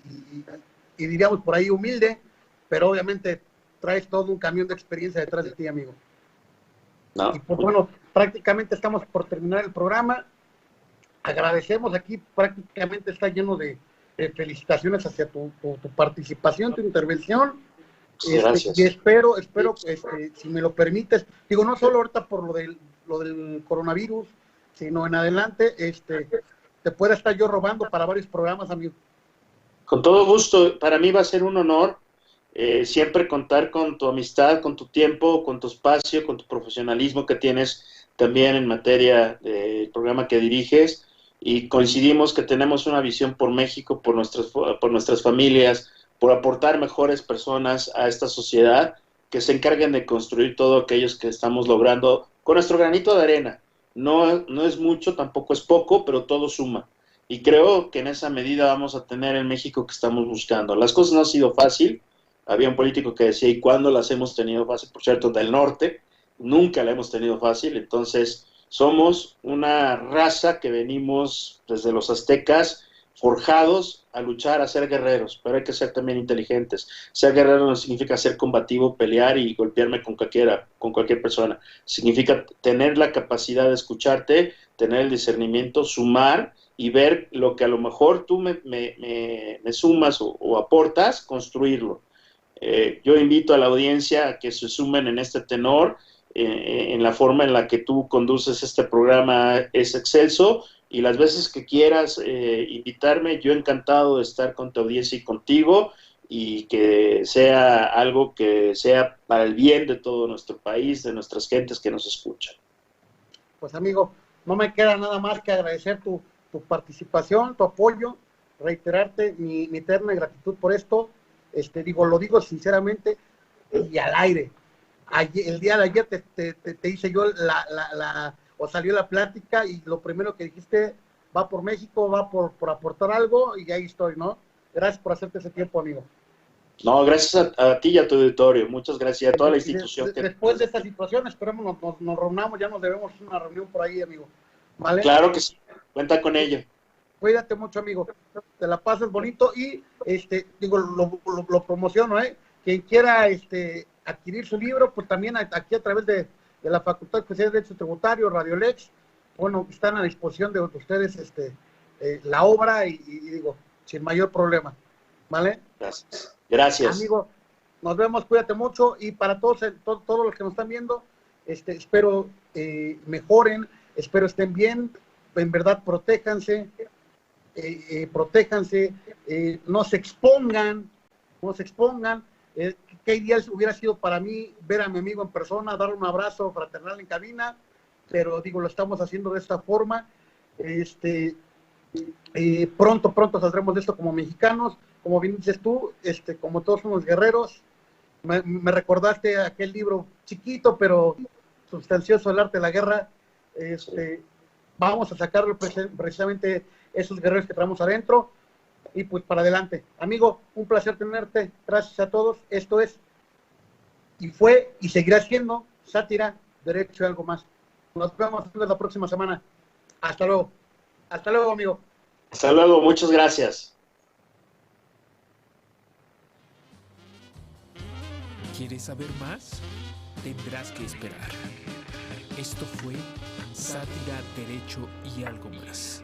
diríamos por ahí humilde, pero obviamente traes todo un camión de experiencia detrás de ti, amigo. No. Y pues bueno, prácticamente estamos por terminar el programa. Agradecemos aquí, prácticamente está lleno de felicitaciones hacia tu participación, tu intervención. Gracias. Y espero si me lo permites, digo, no solo ahorita por lo del coronavirus, sino en adelante, te pueda estar yo robando para varios programas, amigo. Con todo gusto, para mí va a ser un honor siempre contar con tu amistad, con tu tiempo, con tu espacio, con tu profesionalismo que tienes también en materia del programa que diriges, y coincidimos que tenemos una visión por México, por nuestras familias, por aportar mejores personas a esta sociedad, que se encarguen de construir todo aquellos que estamos logrando con nuestro granito de arena. No es mucho, tampoco es poco, pero todo suma. Y creo que en esa medida vamos a tener el México que estamos buscando. Las cosas no han sido fácil. Había un político que decía, ¿y cuándo las hemos tenido fácil? Por cierto, del norte, nunca la hemos tenido fácil. Entonces, somos una raza que venimos desde los aztecas forjados a luchar, a ser guerreros, pero hay que ser también inteligentes. Ser guerrero no significa ser combativo, pelear y golpearme con cualquier persona. Significa tener la capacidad de escucharte, tener el discernimiento, sumar y ver lo que a lo mejor tú me sumas o aportas, construirlo. Yo invito a la audiencia a que se sumen en este tenor, en la forma en la que tú conduces este programa es excelso, y las veces que quieras invitarme, yo encantado de estar con tu audiencia y contigo, y que sea algo que sea para el bien de todo nuestro país, de nuestras gentes que nos escuchan. Pues amigo, no me queda nada más que agradecer tu participación, tu apoyo, reiterarte mi eterna gratitud por esto. Lo digo sinceramente y al aire. El día de ayer te hice yo salió la plática, y lo primero que dijiste, va por México, va por aportar algo, y ahí estoy, ¿no? Gracias por hacerte ese tiempo, amigo. No, gracias a ti y a tu auditorio, muchas gracias a toda la institución. Después de esta situación, esperemos nos reunamos, ya nos debemos una reunión por ahí, amigo. ¿Vale? Claro que sí, cuenta con ello. Cuídate mucho, amigo, te la pases bonito, y lo promociono, quien quiera adquirir su libro, pues también aquí a través de la Facultad de Derecho Tributario, Radio Lex, bueno, están a disposición de ustedes la obra, y digo, sin mayor problema, ¿vale? Gracias. Amigo, nos vemos, cuídate mucho, y para todos los que nos están viendo, espero mejoren, espero estén bien, en verdad protéjanse, no se expongan, qué ideal hubiera sido para mí ver a mi amigo en persona, darle un abrazo fraternal en cabina, pero digo, lo estamos haciendo de esta forma. Pronto saldremos de esto como mexicanos, como bien dices tú, como todos somos guerreros. Me recordaste aquel libro chiquito pero sustancioso, El arte de la guerra. Vamos a sacarlo precisamente esos guerreros que traemos adentro, y pues para adelante. Amigo, un placer tenerte, gracias a todos. Esto es, y fue, y seguirá siendo Sátira, Derecho y Algo Más. Nos vemos la próxima semana. Hasta luego, amigo. Hasta luego, muchas gracias. ¿Quieres saber más? Tendrás que esperar. Esto fue Sátira, Derecho y Algo Más.